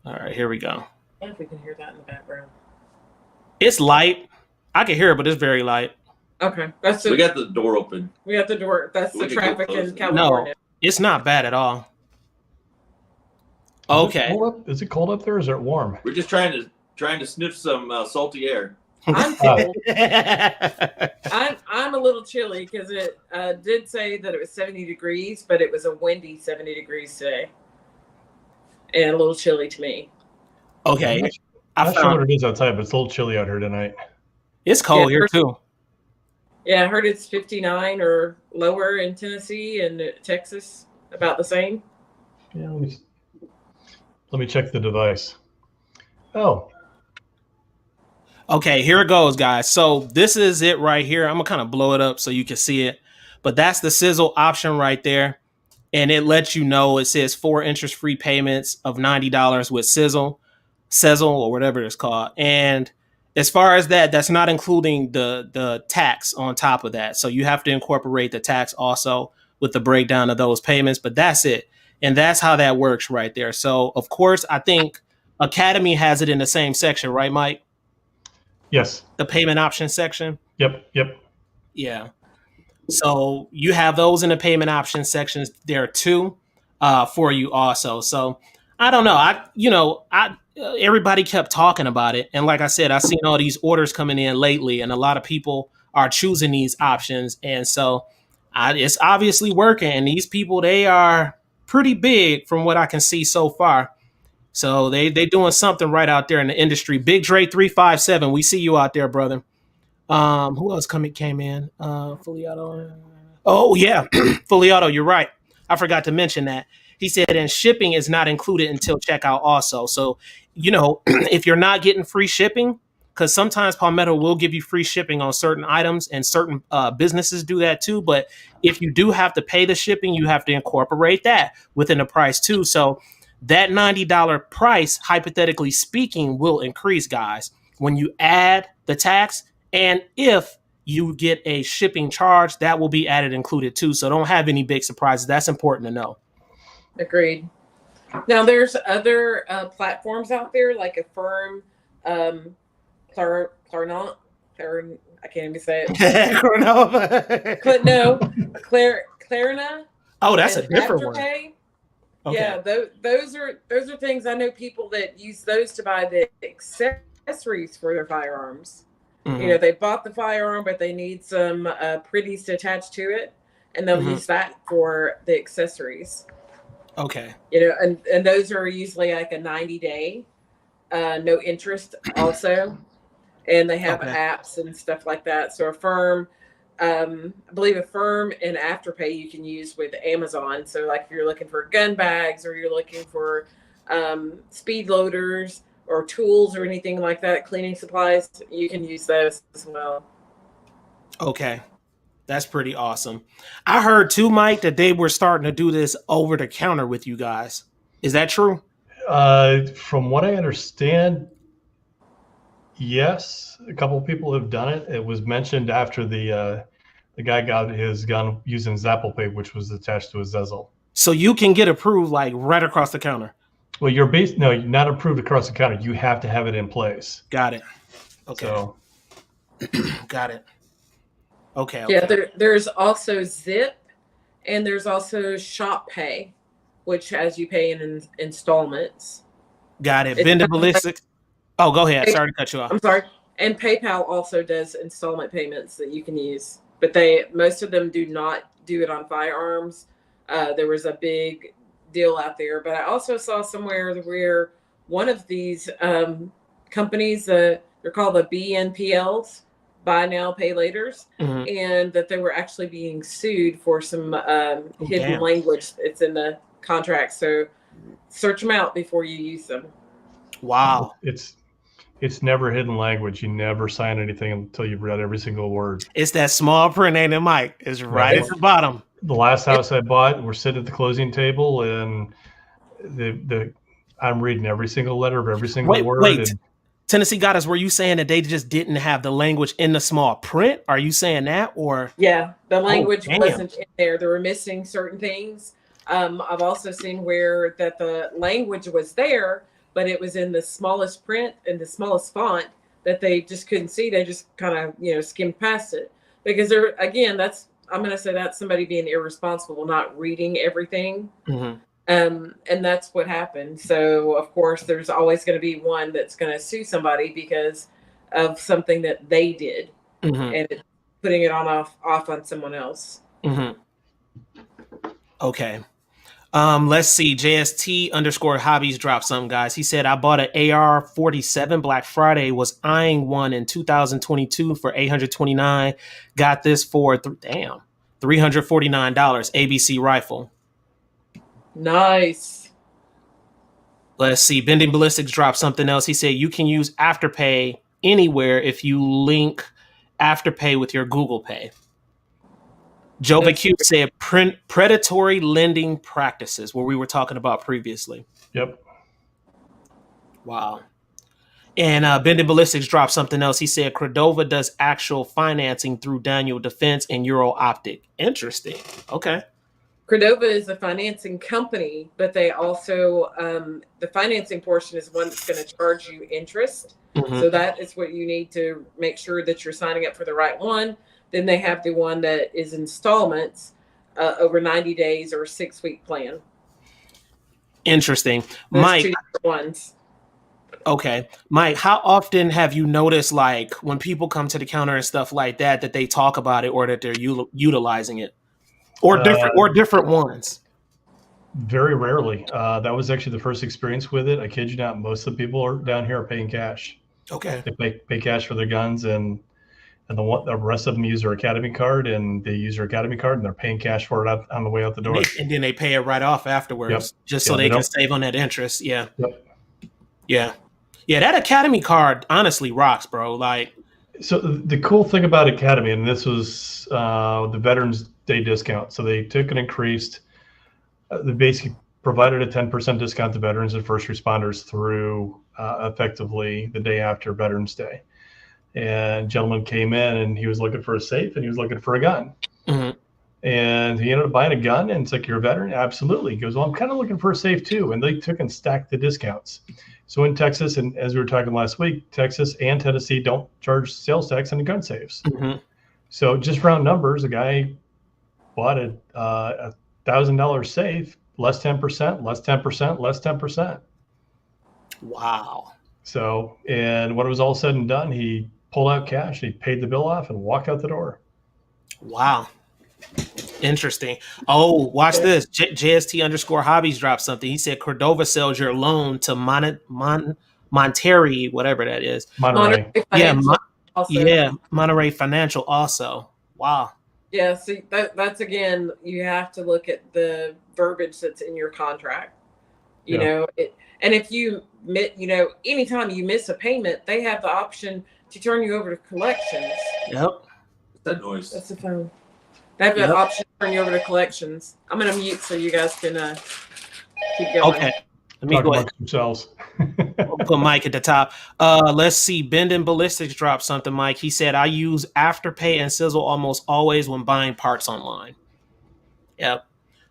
All right, here we go. I don't know if we can hear that in the background. It's light. I can hear it, but it's very light. Okay, We got the door open. We got the door. That's the We can traffic close in it. California. No, it's not bad at all. Okay. Is it cold up there, or is it warm? We're just trying to sniff some salty air. I'm cold. I'm a little chilly because it did say that it was 70 degrees, but it was a windy 70 degrees today, and a little chilly to me. Okay. I'm not sure what it is outside, but it's a little chilly out here tonight. It's cold here too. Yeah, I heard it's 59 or lower in Tennessee and Texas, about the same. Yeah, let me check the device. Oh. Okay, here it goes, guys. So this is it right here. I'm gonna kind of blow it up so you can see it. But that's the SEZZLE option right there. And it lets you know, it says 4 interest-free payments of $90 with SEZZLE or whatever it's called. And as far as that, that's not including the tax on top of that. So you have to incorporate the tax also with the breakdown of those payments. But that's it. And that's how that works right there. So, of course, I think Academy has it in the same section, right, Mike? Yes. The payment option section? Yep. Yeah. So you have those in the payment option sections there too, for you also. So I don't know. Everybody kept talking about it. And like I said, I've seen all these orders coming in lately, and a lot of people are choosing these options. And so it's obviously working. And these people, they are pretty big from what I can see so far. So they doing something right out there in the industry. Big Dre 357, we see you out there, brother. Who else came in? Fully Auto. Oh yeah, Fully Auto. You're right. I forgot to mention that. He said, and shipping is not included until checkout also. So, if you're not getting free shipping, because sometimes Palmetto will give you free shipping on certain items, and certain businesses do that too. But if you do have to pay the shipping, you have to incorporate that within the price too. So that $90 price, hypothetically speaking, will increase, guys, when you add the tax. And if you get a shipping charge, that will be added included too. So don't have any big surprises. That's important to know. Agreed. Now there's other platforms out there like Affirm, Klarna, I can't even say it. Klarna. Oh, that's a different one. Afterpay. Okay. Yeah, those are things. I know people that use those to buy the accessories for their firearms. Mhm. You know, they bought the firearm, but they need some pretties to attach to it, and they'll use that for the accessories. Okay. You know, and those are usually like a 90-day, no interest also, and they have apps and stuff like that. So Affirm, I believe Affirm and Afterpay you can use with Amazon. So like if you're looking for gun bags or you're looking for speed loaders or tools or anything like that, cleaning supplies, you can use those as well. Okay. That's pretty awesome. I heard too, Mike, that they were starting to do this over the counter with you guys. Is that true? From what I understand, yes. A couple of people have done it. It was mentioned after the guy got his gun using SEZZLE Pay, which was attached to a SEZZLE. So you can get approved like right across the counter. Well, you're not approved across the counter. You have to have it in place. Got it. Okay. So. Got it. Okay. Yeah, there's also Zip, and there's also Shop Pay, which has you pay in installments. Got it. Bended Ballistics. Oh, go ahead. Sorry to cut you off. I'm sorry. And PayPal also does installment payments that you can use, but most of them do not do it on firearms. There was a big deal out there, but I also saw somewhere where one of these companies, they're called the BNPLs. Buy now, pay laters, and that they were actually being sued for some hidden language. It's in the contract, so search them out before you use them. Wow, it's never hidden language. You never sign anything until you've read every single word. It's that small print, ain't it, Mike? It's right at the bottom. The last house I bought, we're sitting at the closing table, and I'm reading every single letter of every single word. Wait. Tennessee got us. Were you saying that they just didn't have the language in the small print? Are you saying that, or? Yeah, the language wasn't in there. They were missing certain things. I've also seen where that the language was there, but it was in the smallest print and the smallest font that they just couldn't see. They just kind of skimmed past it because I'm going to say that's somebody being irresponsible, not reading everything. Mm-hmm. And that's what happened. So of course there's always going to be one that's going to sue somebody because of something that they did and putting it off on someone else. Okay. Let's see. JST_hobbies dropped something, guys. He said, I bought an AR-47 Black Friday, was eyeing one in 2022 for $829. Got this for $349 ABC rifle. Nice. Let's see. Bending Ballistics dropped something else. He said you can use Afterpay anywhere if you link Afterpay with your Google Pay. Joe McHugh said predatory lending practices, what we were talking about previously. Yep. Wow. And Bending Ballistics dropped something else. He said Cordova does actual financing through Daniel Defense and Euro Optic. Interesting. Okay. Cordova is a financing company, but they also, the financing portion is one that's going to charge you interest. So that is what you need to make sure that you're signing up for the right one. Then they have the one that is installments over 90 days or a 6-week plan. Interesting. Those Mike. two different ones. Okay. Mike, how often have you noticed, like, when people come to the counter and stuff like that, that they talk about it or that they're utilizing it? Or different ones? Very rarely. That was actually the first experience with it. I kid you not. Most of the people down here are paying cash. Okay. They pay cash for their guns, and the rest of them use their Academy card, and they use their Academy card, and they're paying cash for it on the way out the door. And then they pay it right off afterwards, just so they can save on that interest. Yeah. Yep. Yeah. Yeah, that Academy card honestly rocks, bro. Like, So the cool thing about Academy, and this was the Veterans Day discount. So they took and increased. They basically provided a 10% discount to veterans and first responders through effectively the day after Veterans Day. And a gentleman came in and he was looking for a safe and he was looking for a gun. mhm. And he ended up buying a gun, and it's like, you're a veteran? Absolutely. He goes, well, I'm kind of looking for a safe too. And they took and stacked the discounts. So in Texas, and as we were talking last week, Texas and Tennessee don't charge sales tax on the gun safes. Mhm. So just round numbers, a guy bought a $1,000 safe, less 10%, less 10%, less 10%. Wow. So, and when it was all said and done, he pulled out cash, he paid the bill off and walked out the door. Wow. Interesting. Oh, watch this. JST_hobbies dropped something. He said Cordova sells your loan to Monterey, whatever that is. Monterey. Yeah, Also. yeah, Monterey Financial also. Wow. Yeah, see, that's again, you have to look at the verbiage that's in your contract. You know, and if you anytime you miss a payment, they have the option to turn you over to collections. Yep. What's that noise? That's the phone. They have the option to turn you over to collections. I'm gonna mute so you guys can keep going. Okay. Let me go ahead. Themselves. We'll put Mike at the top. Let's see. Bending Ballistics dropped something, Mike. He said, I use Afterpay and Sizzle almost always when buying parts online. Yep.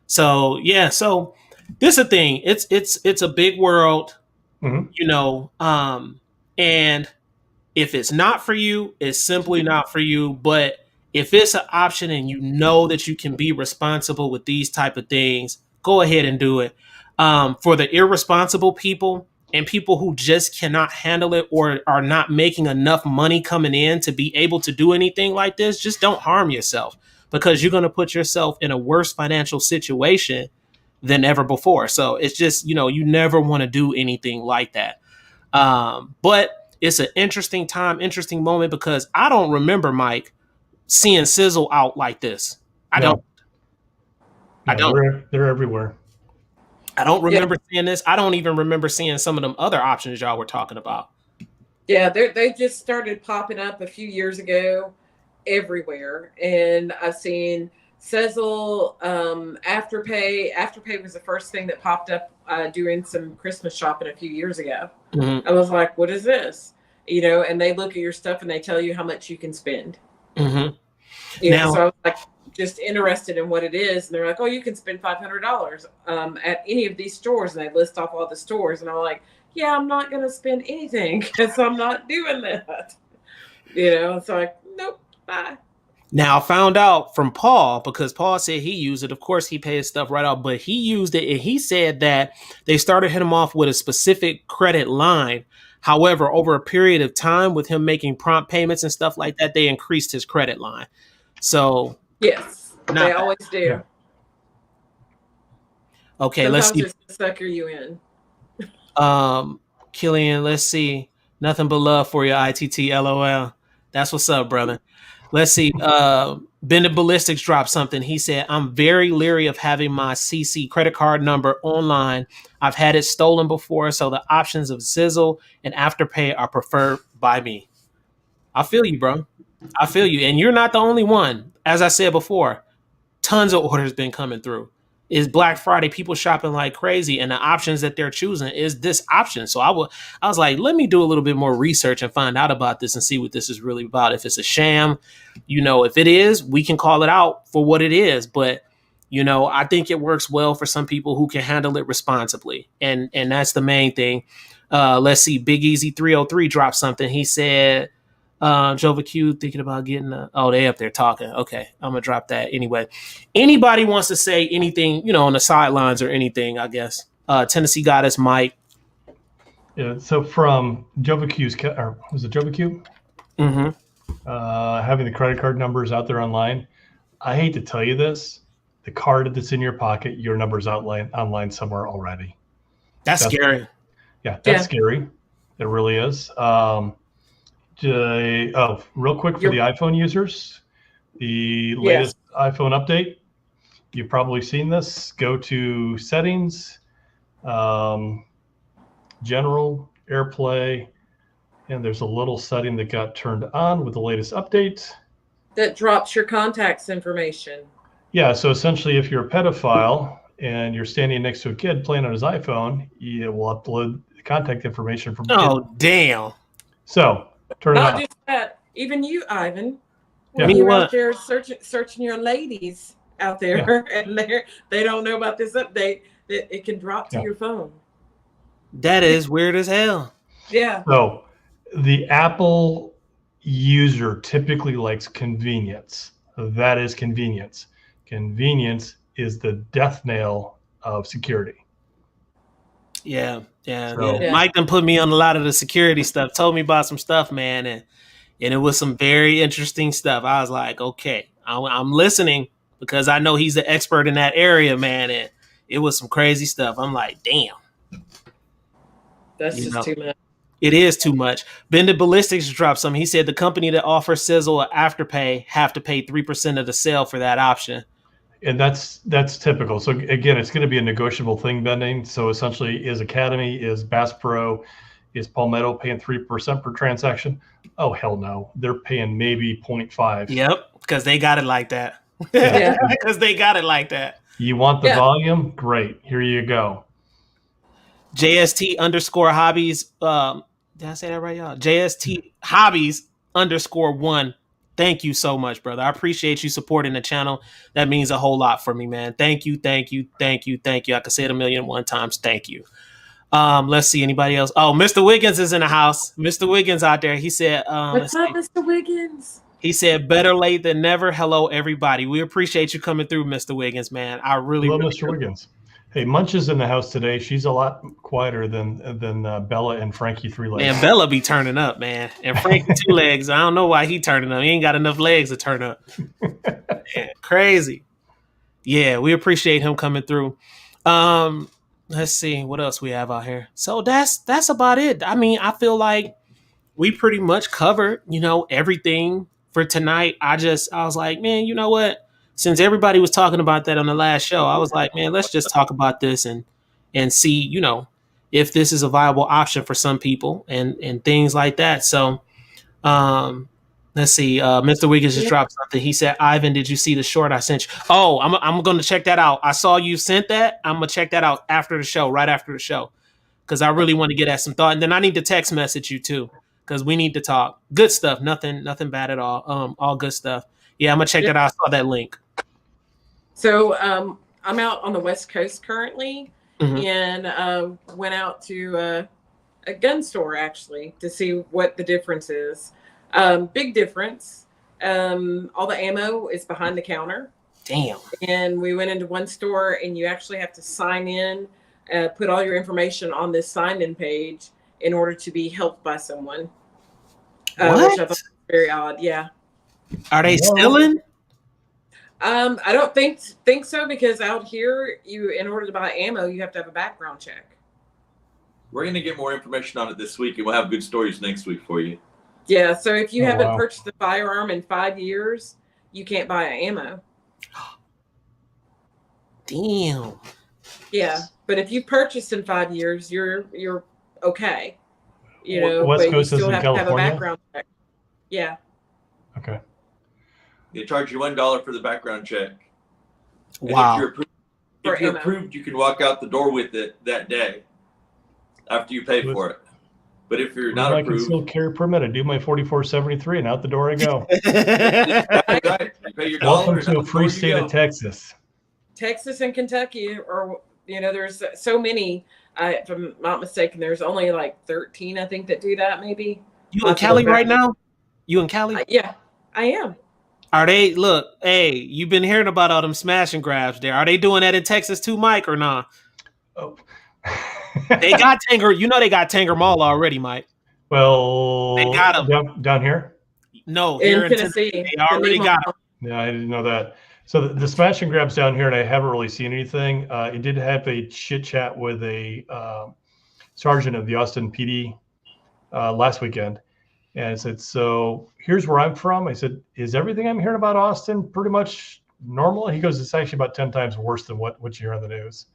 So yeah, so this is a thing. It's a big world, and if it's not for you, it's simply not for you. But if it's an option and you know that you can be responsible with these type of things, go ahead and do it. For the irresponsible people and people who just cannot handle it or are not making enough money coming in to be able to do anything like this, just don't harm yourself, because you're going to put yourself in a worse financial situation than ever before. So it's just, you never want to do anything like that. But it's an interesting time, interesting moment, because I don't remember, Mike, seeing Sizzle out like this. I don't. They're everywhere. I don't remember seeing this. I don't even remember seeing some of them other options y'all were talking about. Yeah, they just started popping up a few years ago everywhere. And I've seen SEZZLE, Afterpay. Afterpay was the first thing that popped up doing some Christmas shopping a few years ago. Mm-hmm. I was like, what is this? And they look at your stuff and they tell you how much you can spend. Mm-hmm. So I was like, just interested in what it is, and they're like, oh, you can spend $500 at any of these stores, and they list off all the stores, and I'm like, yeah, I'm not going to spend anything because I'm not doing that. So like, nope, bye. Now I found out from Paul, because Paul said he used it. Of course, he paid his stuff right off, but he used it, and he said that they started hitting him off with a specific credit line. However, over a period of time, with him making prompt payments and stuff like that, they increased his credit line. So yes, they always do. Yeah. Okay, Sometimes let's see. just sucker you in. Killian, let's see. Nothing but love for you, I.T.T. LOL. That's what's up, brother. Let's see. Bended Ballistics dropped something. He said, I'm very leery of having my CC credit card number online. I've had it stolen before, so the options of Sizzle and Afterpay are preferred by me. I feel you, bro. I feel you. And you're not the only one. As I said before, tons of orders been coming through. It's Black Friday, people shopping like crazy, and the options that they're choosing is this option. So I was like, let me do a little bit more research and find out about this and see what this is really about. If it's a sham, if it is, we can call it out for what it is. But I think it works well for some people who can handle it responsibly, and that's the main thing. Let's see, Big Easy 303 dropped something. He said, Jova Q thinking about getting they up there talking. Okay, I'm gonna drop that anyway. Anybody wants to say anything, on the sidelines or anything, I guess. Tennessee Goddess, Mike. Yeah, so from Jova Q's, or was it Jova Q? Mm-hmm. Having the credit card numbers out there online. I hate to tell you this, the card that's in your pocket, your number's online somewhere already. That's scary. Yeah, that's scary. It really is. Real quick for the iPhone users, the latest iPhone update, you've probably seen this. Go to settings, general, AirPlay, and there's a little setting that got turned on with the latest update. That drops your contacts information. Yeah, so essentially, if you're a pedophile and you're standing next to a kid playing on his iPhone, it will upload the contact information from the kid. Oh, damn. So turn it Not on. just that, even you, Ivan, Yeah. when Me you're what? out there searching your ladies out there, and they don't know about this update, that it can drop to Yeah. your phone. That is weird as hell. Yeah. So the Apple user typically likes convenience. That is convenience. Convenience is the death knell of security. Yeah. So- Yeah. Mike done put me on a lot of the security stuff, told me about some stuff, man, and it was some very interesting stuff. I was like, okay, I'm listening because I know he's the expert in that area, man, and it was some crazy stuff. I'm like, damn. That's You just know. too much. It is too much. Bended Ballistics dropped something. He said the company that offers SEZZLE Afterpay have to pay 3% of the sale for that option. And that's typical. So again, it's going to be a negotiable thing, Bending. So essentially, is Academy, is Bass Pro, is Palmetto paying 3% per transaction? Oh, hell no. They're paying maybe 0.5. Yep, because they got it like that. Yeah. Because they got it like that. You want the Yeah. volume? Great. Here you go. JST_hobbies. Did I say that right, y'all? JST hobbies _1. Thank you so much, brother. I appreciate you supporting the channel. That means a whole lot for me, man. Thank you. I could say it 1,000,001 times. Thank you. Let's see. Anybody else? Oh, Mr. Wiggins is in the house. Mr. Wiggins out there. He said, What's up, Mr. Wiggins? he said, better late than never. Hello, everybody. We appreciate you coming through, Mr. Wiggins, man. I really, Hello, really Mr. Wiggins. Hey, Munch is in the house today. She's a lot quieter than Bella and Frankie 3 Legs. Man, Bella be turning up, man. And Frankie 2 Legs, I don't know why he turning up. He ain't got enough legs to turn up. Man, crazy. Yeah, we appreciate him coming through. Let's see what else we have out here. So that's about it. I mean, I feel like we pretty much covered, everything for tonight. I was like, man, you know what? Since everybody was talking about that on the last show, I was like, man, let's just talk about this and see, if this is a viable option for some people and things like that. So, let's see. Mr. Wiggins just dropped something. He said, Ivan, did you see the short I sent you? Oh, I'm going to check that out. I saw you sent that. I'm going to check that out after the show, right after the show, because I really want to get at some thought. And then I need to text message you too, because we need to talk. Good stuff. Nothing bad at all. All good stuff. Yeah, I'm going to check that out. I saw that link. So I'm out on the West Coast currently, Mhm. and went out to a gun store actually to see what the difference is. Big difference. All the ammo is behind the counter. Damn. And we went into one store, and you actually have to sign in, put all your information on this sign-in page in order to be helped by someone. Which I What? thought was very odd. Yeah. Are they No. stealing? I don't think so, because out here, in order to buy ammo, you have to have a background check. We're going to get more information on it this week, and we'll have good stories next week for you. Yeah. So if you Oh, haven't wow. purchased a firearm in 5 years, you can't buy ammo. Damn. Yeah. But if you purchased in 5 years, you're okay. West but Coast you is still in have to have a California? background check. Yeah. Okay. They charge you $1 for the background check. And Wow. If you're, approved, For if you're ammo. approved, you can walk out the door with it that day after you pay for it. But if you're not I can approved, still carry permit. I do my 4473 and out the door I go. that's right. You pay your dollar. Welcome and to out a the free door you state go. of Texas. Texas and Kentucky, or there's so many. If I'm not mistaken, there's only like 13, I think, that do that. Maybe. You in Cali right now? You in Cali? Yeah, I am. Are they? Look, hey, you've been hearing about all them smash and grabs there. Are they doing that in Texas too, Mike, or not? Oh. They got Tanger. They got Tanger Mall already, Mike. Well, They got 'em. down here. No, here In in Tennessee, Tennessee, they already got them. Yeah, I didn't know that. So the smash and grabs down here, and I haven't really seen anything. It did have a chit chat with a sergeant of the Austin PD last weekend, and I said, "So here's where I'm from." I said, "Is everything I'm hearing about Austin pretty much normal?" He goes, "It's actually about 10 times worse than what you hear on the news.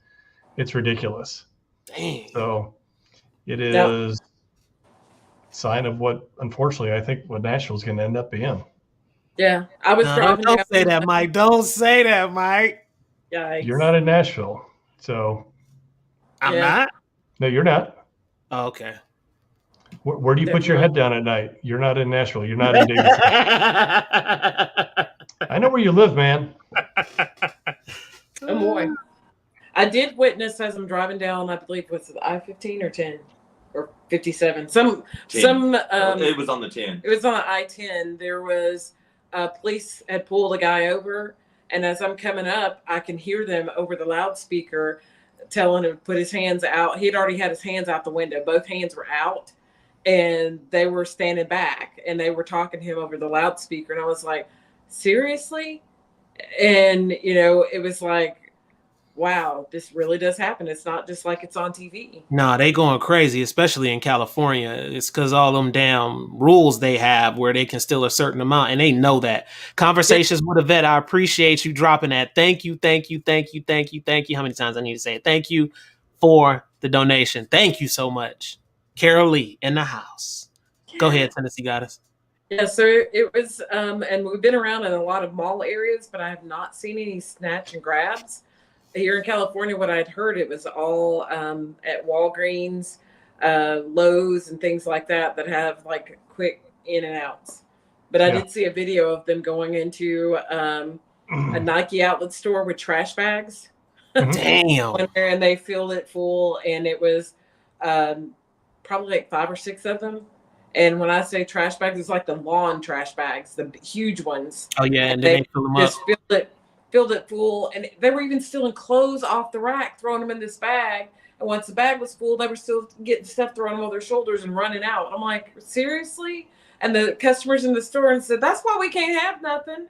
It's ridiculous." Dang. So it is sign of what, unfortunately, I think what Nashville's going to end up being. Yeah, I was No, driving don't down. say that, Mike. Don't say that, Mike. Yikes. You're not in Nashville, so I'm Yeah. not. no, you're not. Oh, okay. Where do you put your Definitely. head down at night? You're not in Nashville. You're not in Davidson. I know where you live, man. Oh boy. I did witness as I'm driving down, I believe it was I-15 or 10 or 57. 10. It was on the 10. was on I-10. There was police had pulled a guy over, and as I'm coming up, I can hear them over the loudspeaker telling him to put his hands out. He'd already had his hands out the window. Both hands were out, and they were standing back, and they were talking to him over the loudspeaker. And I was like, seriously? And, it was like, wow, this really does happen. It's not just like it's on TV. Nah, they going crazy, especially in California. It's because all them damn rules they have where they can steal a certain amount, and they know that. Conversations with a vet, I appreciate you dropping that. Thank you, thank you, thank you, thank you, thank you. How many times I need to say it? Thank you for the donation. Thank you so much. Carol Lee in the house. Go ahead, Tennessee Goddess. Yeah, so it was, and we've been around in a lot of mall areas, but I have not seen any snatch and grabs. Here in California, what I'd heard, it was all at Walgreens, Lowe's, and things like that have like quick in and outs. But I did see a video of them going into a Nike outlet store with trash bags. Damn. And they filled it full, and it was probably like 5 or 6 of them. And when I say trash bags, it's like the lawn trash bags, the huge ones. Oh yeah, and then they fill them up. Filled it full, and they were even stealing clothes off the rack, throwing them in this bag. And once the bag was full, they were still getting stuff thrown on their shoulders and running out. I'm like, seriously? And the customers in the store and said, that's why we can't have nothing.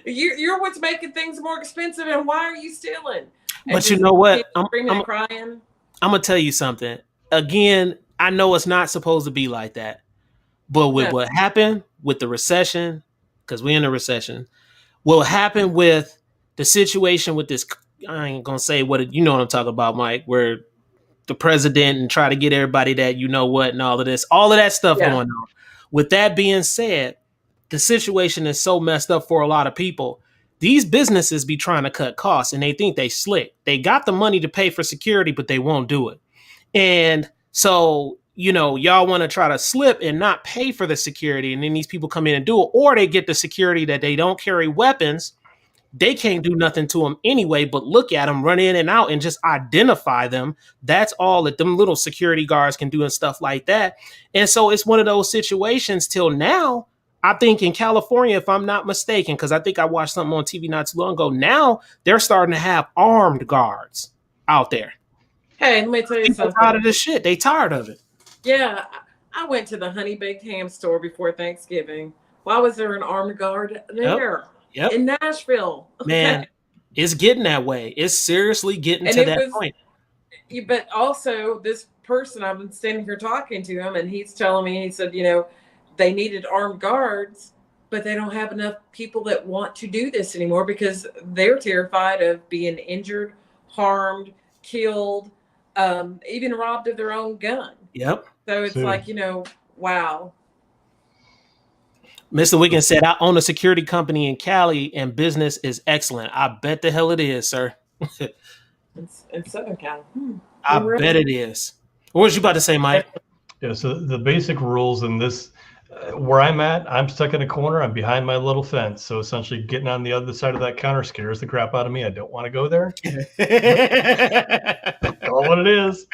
You're what's making things more expensive, and why are you stealing? And but you know what? I'm crying. I'm gonna tell you something. Again, I know it's not supposed to be like that, but with what happened with the recession, because we're in a recession. What happened with the situation with this, I ain't gonna say what, you know what I'm talking about, Mike, where the president and try to get everybody that you know what and all of that stuff going on. With that being said, the situation is so messed up for a lot of people. These businesses be trying to cut costs, and they think they slick. They got the money to pay for security, but they won't do it. And so, y'all want to try to slip and not pay for the security, and then these people come in and do it, or they get the security that they don't carry weapons. They can't do nothing to them anyway, but look at them run in and out and just identify them. That's all that them little security guards can do and stuff like that. And so it's one of those situations till now. I think in California, if I'm not mistaken, because I think I watched something on TV not too long ago, now they're starting to have armed guards out there. Hey, let me tell you People something. tired of this shit. They tired of it. Yeah, I went to the Honey Baked Ham store before Thanksgiving. Why was there an armed guard there? Yep. In Nashville. Man, it's getting that way. It's seriously getting to that point. But also, this person, I've been standing here talking to him, and he's telling me, he said, they needed armed guards, but they don't have enough people that want to do this anymore because they're terrified of being injured, harmed, killed, even robbed of their own gun. Yep. So it's like, wow. Mr. Wiggins said, I own a security company in Cali and business is excellent. I bet the hell it is, sir. in Southern Cali. I bet it is. What was you about to say, Mike? Yeah, so the basic rules in this, where I'm at, I'm stuck in a corner. I'm behind my little fence. So essentially getting on the other side of that counter scares the crap out of me. I don't want to go there. Call what it is.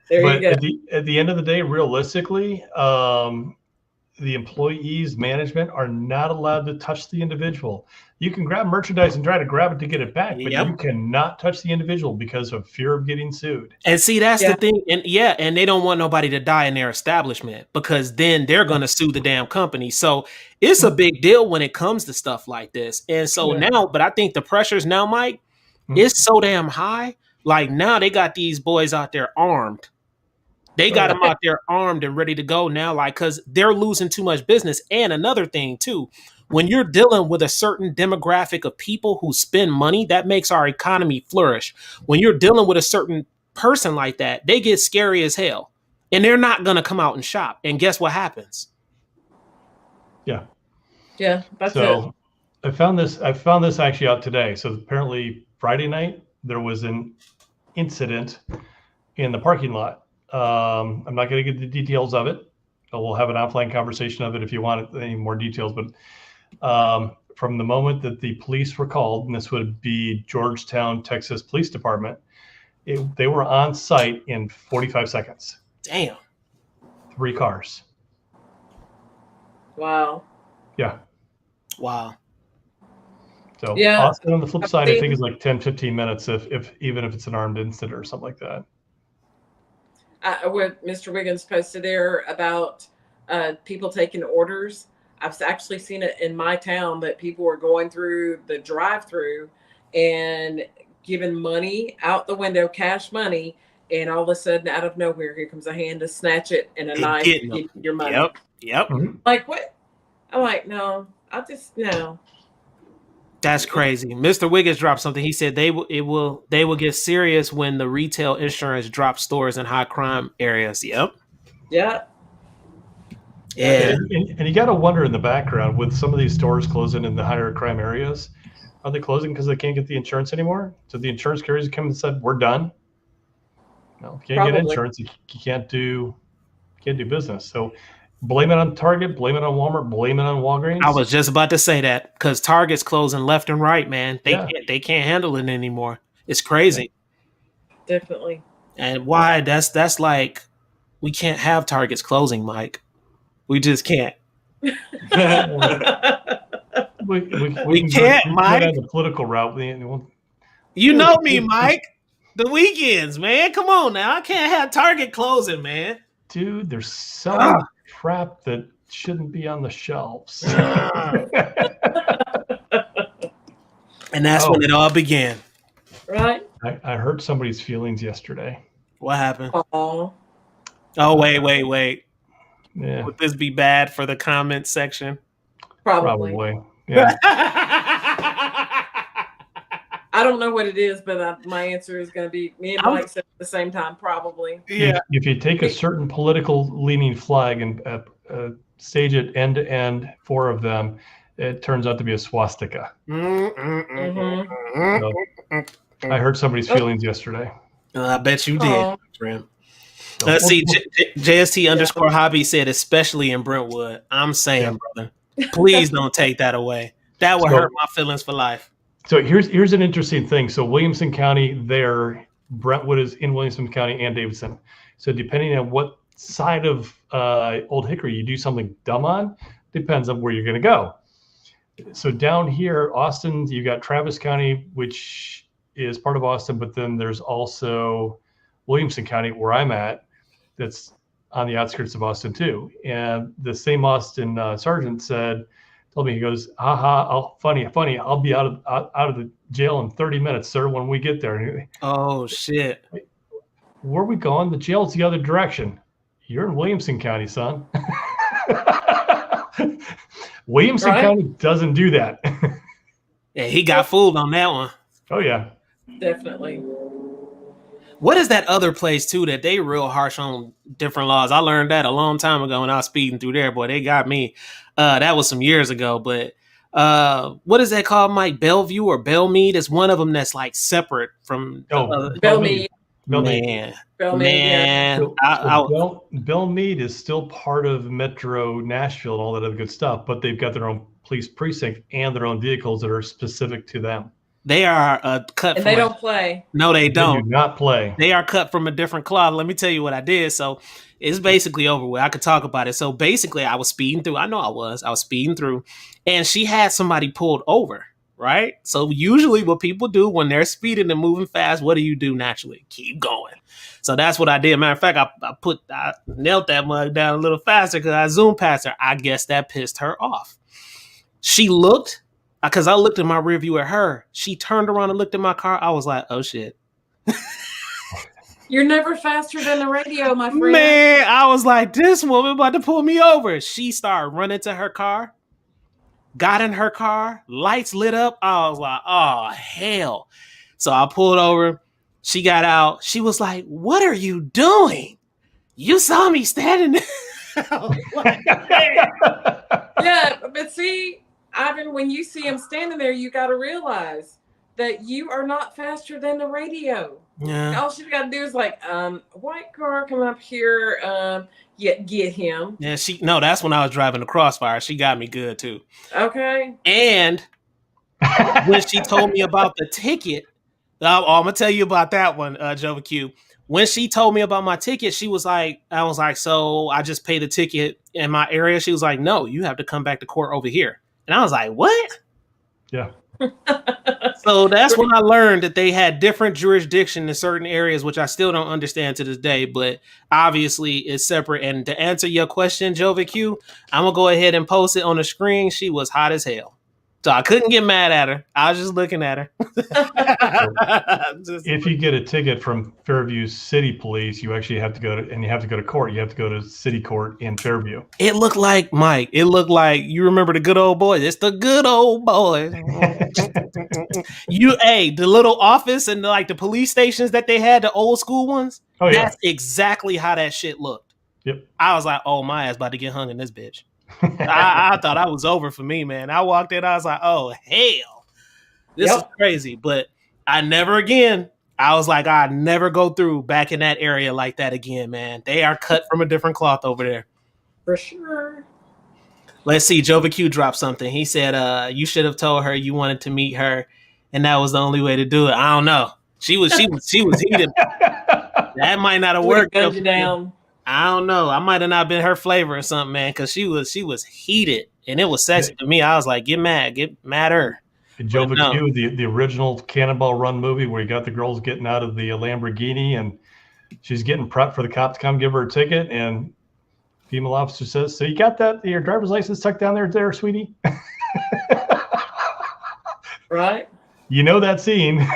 There but you go. At the end of the day, realistically, the employees, management are not allowed to touch the individual. You can grab merchandise and try to grab it to get it back, but you cannot touch the individual because of fear of getting sued. And see, that's the thing. And and they don't want nobody to die in their establishment because then they're going to sue the damn company. So it's a big deal when it comes to stuff like this. And so now, but I think the pressures now, Mike, is so damn high. Like now they got these boys out there armed. They got them out there armed and ready to go now, like, because they're losing too much business. And another thing, too, when you're dealing with a certain demographic of people who spend money, that makes our economy flourish. When you're dealing with a certain person like that, they get scary as hell. and they're not going to come out and shop. And guess what happens? Yeah. Yeah, that's so I found this actually out today. So apparently Friday night there was an incident in the parking lot. I'm not going to get the details of it. We'll have an offline conversation of it if you want any more details. But from the moment that the police were called, and this would be Georgetown, Texas Police Department, they were on site in 45 seconds. Damn. 3 cars. Wow. Yeah. Wow. So Yeah. Austin on the flip side, I think is like 10, 15 minutes if even if it's an armed incident or something like that. What Mr. Wiggins posted there about people taking orders. I've actually seen it in my town that people were going through the drive-through and giving money out the window, cash money, and all of a sudden, out of nowhere, here comes a hand to snatch it and a knife to get your money. Yep. Mm-hmm. Like what? I'm like, no. No. That's crazy. Mr. Wiggins dropped something. He said they will get serious when the retail insurance drops stores in high crime areas. Yep. Yeah. Yeah. And you got to wonder in the background with some of these stores closing in the higher crime areas, are they closing because they can't get the insurance anymore? So the insurance carriers come and said, "We're done." No, you can't get insurance. You can't do business. So blame it on Target, blame it on Walmart, blame it on Walgreens. I was just about to say that because Target's closing left and right, man. They can't handle it anymore. It's crazy. Yeah. Definitely. And why? That's like we can't have Targets closing, Mike. We just can't. we can't, Mike. On the political route. You know me, Mike. The weekends, man. Come on now. I can't have Target closing, man. Dude, there's selling crap that shouldn't be on the shelves. And that's when it all began. Right? I hurt somebody's feelings yesterday. What happened? Oh, wait. Yeah. Would this be bad for the comment section? Probably. Yeah. I don't know what it is, but my answer is going to be me and Mike said at the same time, probably. Yeah. If you take a certain political leaning flag and stage it end to end, 4 of them, it turns out to be a swastika. Mm-hmm. So, I hurt somebody's feelings yesterday. I bet you did, friend. Let's see. JST underscore hobby said, especially in Brentwood. I'm saying, brother, please don't take that away. That would hurt my feelings for life. So here's an interesting thing. So Williamson County Brentwood is in Williamson County and Davidson. So depending on what side of Old Hickory you do something dumb on, depends on where you're going to go. So down here, Austin, you got Travis County, which is part of Austin, but then there's also Williamson County, where I'm at, that's on the outskirts of Austin too. And the same Austin sergeant told me, he goes, funny, I'll be out of the jail in 30 minutes, sir, when we get there. Oh shit. Where are we going? The jail's the other direction. You're in Williamson County, son. Williamson County doesn't do that. Yeah, he got fooled on that one. Oh yeah. Definitely. What is that other place too that they real harsh on different laws? I learned that a long time ago when I was speeding through there. Boy, they got me. That was some years ago. But what is that called, Mike? Bellevue or Belmead? It's one of them that's like separate from Belmead. Man. Belmead is still part of Metro Nashville and all that other good stuff, but they've got their own police precinct and their own vehicles that are specific to them. They are cut. And they don't play. No, they don't. They do not play. They are cut from a different cloth. Let me tell you what I did. So it's basically over with. I could talk about it. So basically, I was speeding through. I was speeding through, and she had somebody pulled over. Right. So usually, what people do when they're speeding and moving fast, what do you do naturally? Keep going. So that's what I did. Matter of fact, I knelt that mug down a little faster because I zoomed past her. I guess that pissed her off. She looked. Because I looked in my rear view at her. She turned around and looked at my car. I was like, oh, shit. You're never faster than the radio, my friend. Man, I was like, this woman about to pull me over. She started running to her car. Got in her car. Lights lit up. I was like, oh, hell. So I pulled over. She got out. She was like, what are you doing? you saw me standing there. Yeah, but see, Ivan, when you see him standing there, you got to realize that you are not faster than the radio. Yeah. All she's got to do is like, white car come up here, get him. Yeah, that's when I was driving the Crossfire. She got me good too. Okay. And when she told me about the ticket, I'm gonna tell you about that one, Jova Q. When she told me about my ticket, I was like, so I just pay the ticket in my area. She was like, no, you have to come back to court over here. And I was like, what? Yeah. So that's when I learned that they had different jurisdiction in certain areas, which I still don't understand to this day, but obviously it's separate. And to answer your question, Jova Q, I'm gonna go ahead and post it on the screen. She was hot as hell. So I couldn't get mad at her. I was just looking at her. If you get a ticket from Fairview City Police, you actually have to go to court. You have to go to city court in Fairview. It looked like, Mike, you remember the good old boys. It's the good old boys. The little office and the police stations that they had, the old school ones. Oh, yeah. That's exactly how that shit looked. Yep. I was like, oh, my ass about to get hung in this bitch. I thought I was over for me, man. I walked in, I was like, oh, hell. This is crazy. But I was like, I'd never go through back in that area like that again, man. They are cut from a different cloth over there. For sure. Let's see. Jova Q dropped something. He said, you should have told her you wanted to meet her, and that was the only way to do it. I don't know. She was heated. That might not have worked. You down. I don't know. I might have not been her flavor or something, man, because she was heated, and it was sexy to me. I was like, get madder. Jova Q, the original Cannonball Run movie where you got the girls getting out of the Lamborghini and she's getting prepped for the cops to come give her a ticket, and female officer says, so you got your driver's license tucked down there, sweetie? Right. You know that scene.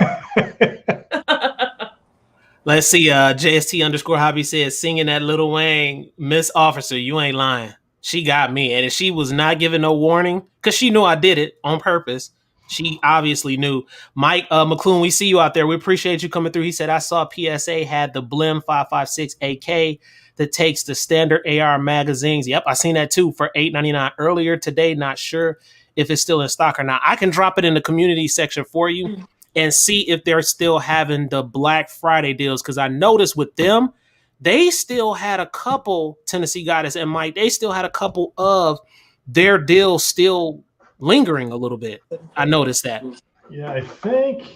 Let's see. JST_hobby says, singing that Lil Wayne, Miss Officer, you ain't lying. She got me. And if she was not giving no warning, because she knew I did it on purpose. She obviously knew. Mike McClune, we see you out there. We appreciate you coming through. He said, I saw PSA had the Blim 556 AK that takes the standard AR magazines. Yep, I seen that too for $8.99 earlier today. Not sure if it's still in stock or not. I can drop it in the community section for you and see if they're still having the Black Friday deals. Because I noticed with them, they still had a couple, Tennessee Goddess and Mike, they still had a couple of their deals still lingering a little bit. I noticed that. Yeah, I think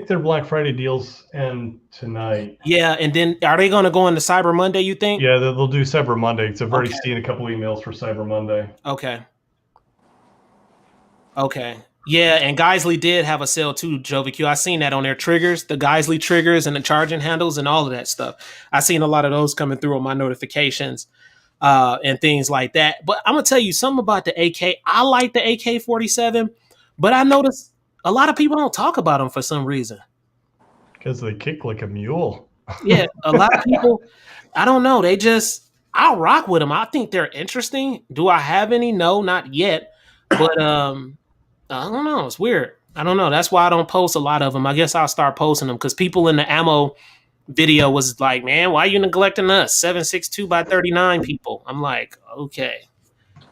their Black Friday deals end tonight. Yeah, and then are they going to go into Cyber Monday, you think? Yeah, they'll do Cyber Monday. So I've already seen a couple emails for Cyber Monday. Okay. Yeah, and Geisley did have a sale too, Jova Q. I seen that on their triggers, the Geisley triggers and the charging handles and all of that stuff. I seen a lot of those coming through on my notifications and things like that. But I'm going to tell you something about the AK. I like the AK-47, but I noticed a lot of people don't talk about them for some reason. Because they kick like a mule. Yeah, a lot of people, I don't know. I'll rock with them. I think they're interesting. Do I have any? No, not yet. But I don't know. It's weird. I don't know. That's why I don't post a lot of them. I guess I'll start posting them because people in the ammo video was like, man, why are you neglecting us? 7.62 by 39 people. I'm like, okay.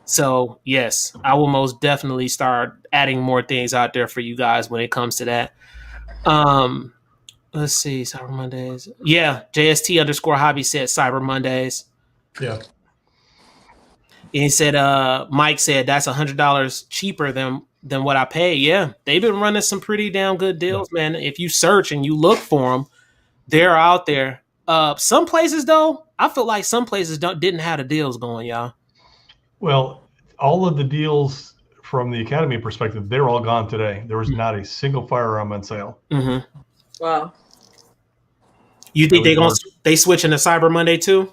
So yes, I will most definitely start adding more things out there for you guys when it comes to that. Let's see, Cyber Mondays. Yeah, JST_hobby said Cyber Mondays. Yeah. And he said, Mike said that's $100 cheaper than what I pay. Yeah, they've been running some pretty damn good deals, man. If you search and you look for them, they're out there. Some places, though, I feel like some places didn't have the deals going, y'all. Well, all of the deals from the Academy perspective, they're all gone today. There was not a single firearm on sale. Mm-hmm. Wow. You think they switching to Cyber Monday too?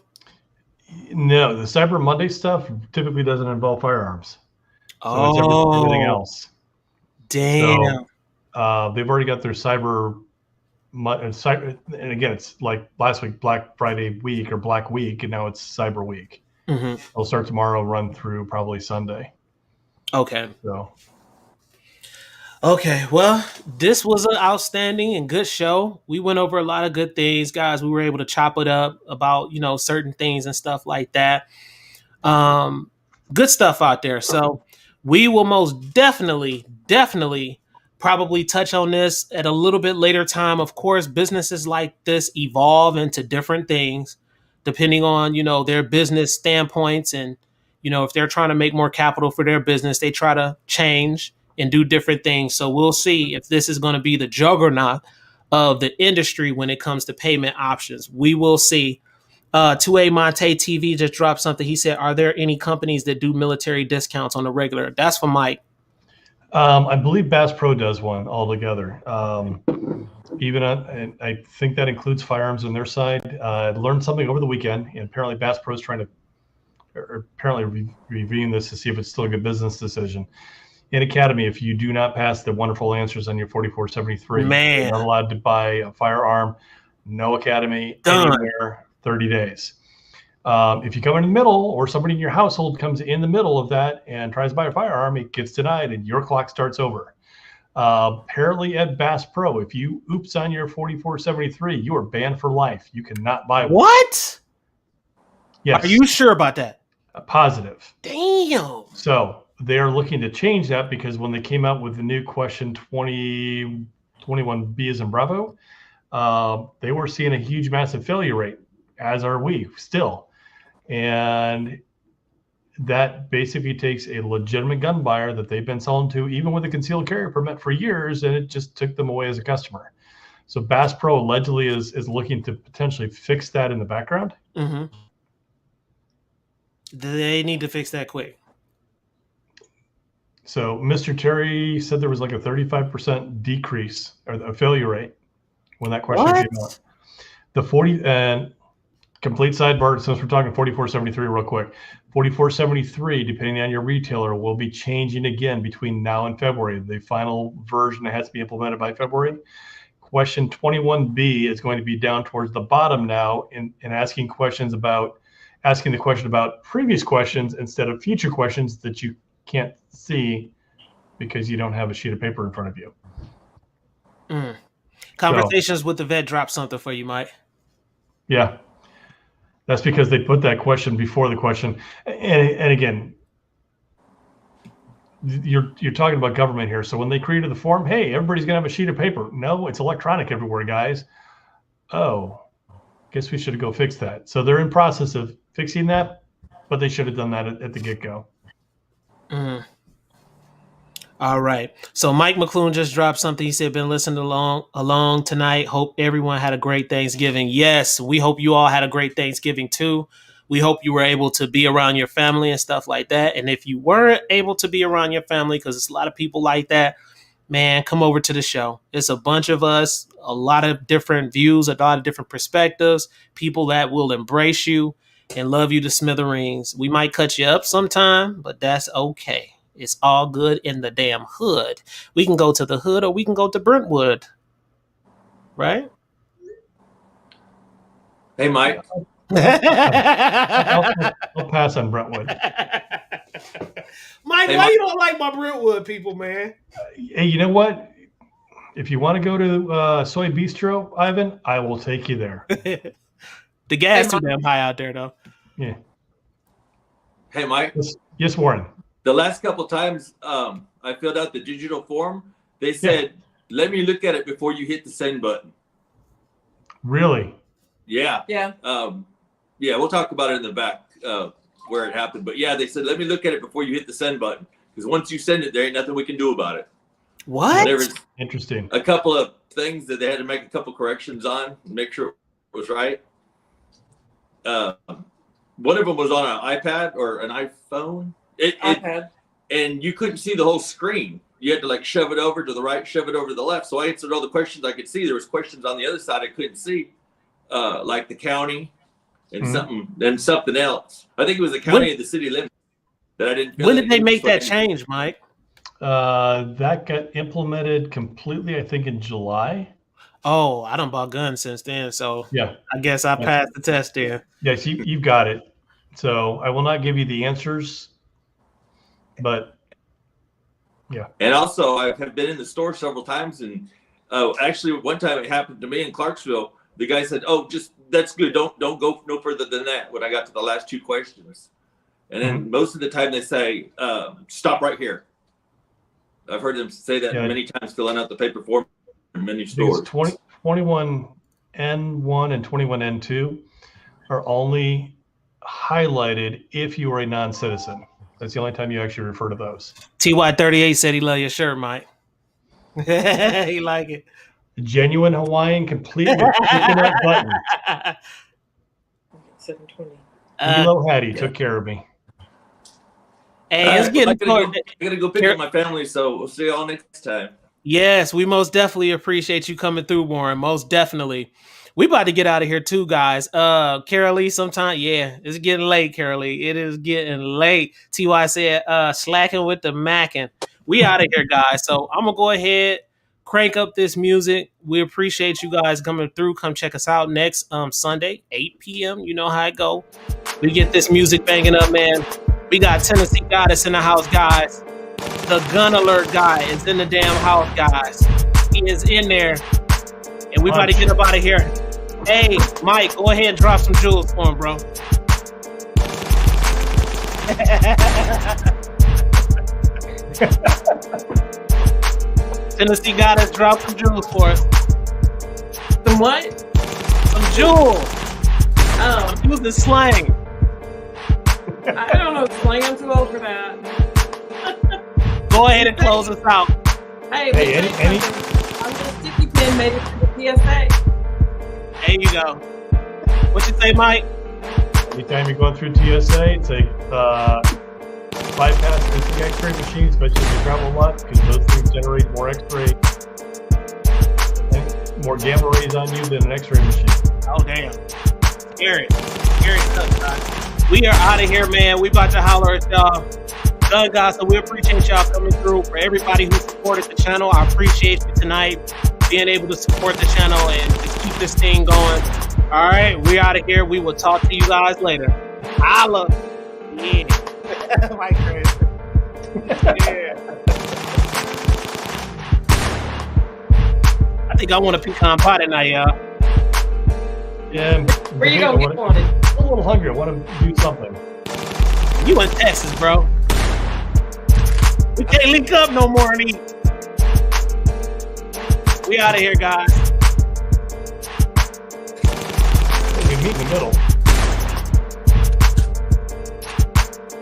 No, the Cyber Monday stuff typically doesn't involve firearms. So it's everything else. Damn. So, they've already got their Cyber, and again, it's like last week, Black Friday week or Black Week, and now it's Cyber Week. Mm-hmm. It'll start tomorrow, run through probably Sunday. Okay. So. Okay, well, this was an outstanding and good show. We went over a lot of good things, guys. We were able to chop it up about, certain things and stuff like that. Um, Good stuff out there. So we will most definitely probably touch on this at a little bit later time. Of course, businesses like this evolve into different things depending on, their business standpoints and, if they're trying to make more capital for their business, they try to change and do different things. So we'll see if this is going to be the juggernaut of the industry when it comes to payment options. We will see. 2A Monte TV just dropped something. He said, "Are there any companies that do military discounts on the regular?" That's for Mike. I believe Bass Pro does one altogether. And I think that includes firearms on their side. I learned something over the weekend, and apparently Bass Pro is reviewing this to see if it's still a good business decision. In Academy, if you do not pass the wonderful answers on your 4473, Man. you're not allowed to buy a firearm. No Academy anywhere. 30 days. If you come in the middle, or somebody in your household comes in the middle of that and tries to buy a firearm, it gets denied and your clock starts over. Apparently at Bass Pro, if you oops on your 4473, you are banned for life. You cannot buy one. What? Yes. Are you sure about that? Positive. Damn. So they're looking to change that because when they came out with the new question 2021B as in Bravo, they were seeing a huge, massive failure rate, as are we still. And that basically takes a legitimate gun buyer that they've been selling to, even with a concealed carry permit for years, and it just took them away as a customer. So Bass Pro allegedly is looking to potentially fix that in the background. Mm-hmm. They need to fix that quick. So Mr. Terry said there was like a 35% decrease or a failure rate when that question came out. The 40 and complete sidebar, since we're talking 4473 real quick, 4473, depending on your retailer, will be changing again between now and February. The final version has to be implemented by February. Question 21B is going to be down towards the bottom now in asking the question about previous questions instead of future questions that you can't see because you don't have a sheet of paper in front of you. Conversations with the vet dropped something for you, Mike. Yeah. That's because they put that question before the question. And again, you're talking about government here. So when they created the form, hey, everybody's going to have a sheet of paper. No, it's electronic everywhere, guys. Oh, guess we should go fix that. So they're in process of fixing that, but they should have done that at the get-go. All right. So Mike McClune just dropped something. He said, been listening along tonight. Hope everyone had a great Thanksgiving. Yes, we hope you all had a great Thanksgiving too. We hope you were able to be around your family and stuff like that. And if you weren't able to be around your family, because it's a lot of people like that, man, come over to the show. It's a bunch of us, a lot of different views, a lot of different perspectives, people that will embrace you and love you to smithereens. We might cut you up sometime, but that's okay. It's all good in the damn hood. We can go to the hood or we can go to Brentwood. Right? Hey, Mike. I'll pass on Brentwood. Mike, Hey, why Mike. you don't like my Brentwood people, man? Hey, you know what? If you want to go to Soy Bistro, Ivan, I will take you there. The gas Hey, too damn high out there, though. Yeah. Hey, Mike. Yes, Warren. The last couple times I filled out the digital form, they said, let me look at it before you hit the send button. Really? Yeah. Yeah. Yeah, we'll talk about it in the back where it happened. But yeah, they said, let me look at it before you hit the send button. Because once you send it, there ain't nothing we can do about it. What? There was Interesting. a couple of things that they had to make a couple corrections on, make sure it was right. One of them was on an iPad or an iPhone. iPad. And you couldn't see the whole screen. You had to like shove it over to the right, shove it over to the left. So I answered all the questions I could see. There was questions on the other side I couldn't see, like the county and something else. I think it was the county and the city limit that I didn't. When did they make that change, Mike? That got implemented completely, I think, in July. Oh, I done bought guns since then, so Yeah. I guess I passed the test there. Yes, you've got it. So I will not give you the answers, but Yeah. And also, I have been in the store several times, and actually, one time it happened to me in Clarksville. The guy said, "Oh, that's good. Don't go no further than that." When I got to the last 2 questions, and then most of the time they say, "Stop right here." I've heard them say that many times, filling out the paper form in many stores. 21N1 and 21N2 are only highlighted if you are a non-citizen. That's the only time you actually refer to those. TY38 said he love your shirt, Mike. He like it. Genuine Hawaiian, complete with coconut button. 720. Milo Hattie took care of me. Hey, it's getting I gotta go pick up my family, so we'll see y'all next time. Yes, we most definitely appreciate you coming through, Warren. Most definitely. We about to get out of here too, guys. Carolee, sometime, it's getting late, Carolee. It is getting late. TY said, slacking with the mackin'. We out of here, guys. So I'm gonna go ahead, crank up this music. We appreciate you guys coming through. Come check us out next Sunday, 8 p.m. You know how it go. We get this music banging up, man. We got Tennessee Goddess in the house, guys. The gun alert guy is in the damn house, guys. He is in there. And we about to get up out of here. Hey, Mike, go ahead and drop some jewels for him, bro. Tennessee Goddess, drop some jewels for us. Some what? Some jewels. Oh. Use the slang. I don't know slang. I'm too old for that. Go ahead and close us out. Hey, any? I'm gonna sticky pin made it to the PSA. There you go. What you say, Mike? Anytime you're going through TSA, it's a bypass the X-ray machines, especially if you travel a lot, because those things generate more X-ray, more gamma rays on you than an X-ray machine. Oh, damn. Scary stuff, guys. We are out of here, man. We about to holler at y'all. Gun guys, so we appreciate y'all coming through. For everybody who supported the channel, I appreciate you tonight being able to support the channel and just keep this thing going. All right, we out of here. We will talk to you guys later. Holla. Yeah. Mike crazy. Yeah. I think I want a pecan pie tonight, y'all. Yeah. Where you gonna get one? I'm a little hungry. I want to do something. You in Texas, bro. We can't link up no more and eat. We out of here, guys. We can meet in the middle.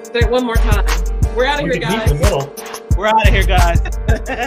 Say it one more time. We're out of here, guys. Meet in the middle. We're out of here, guys.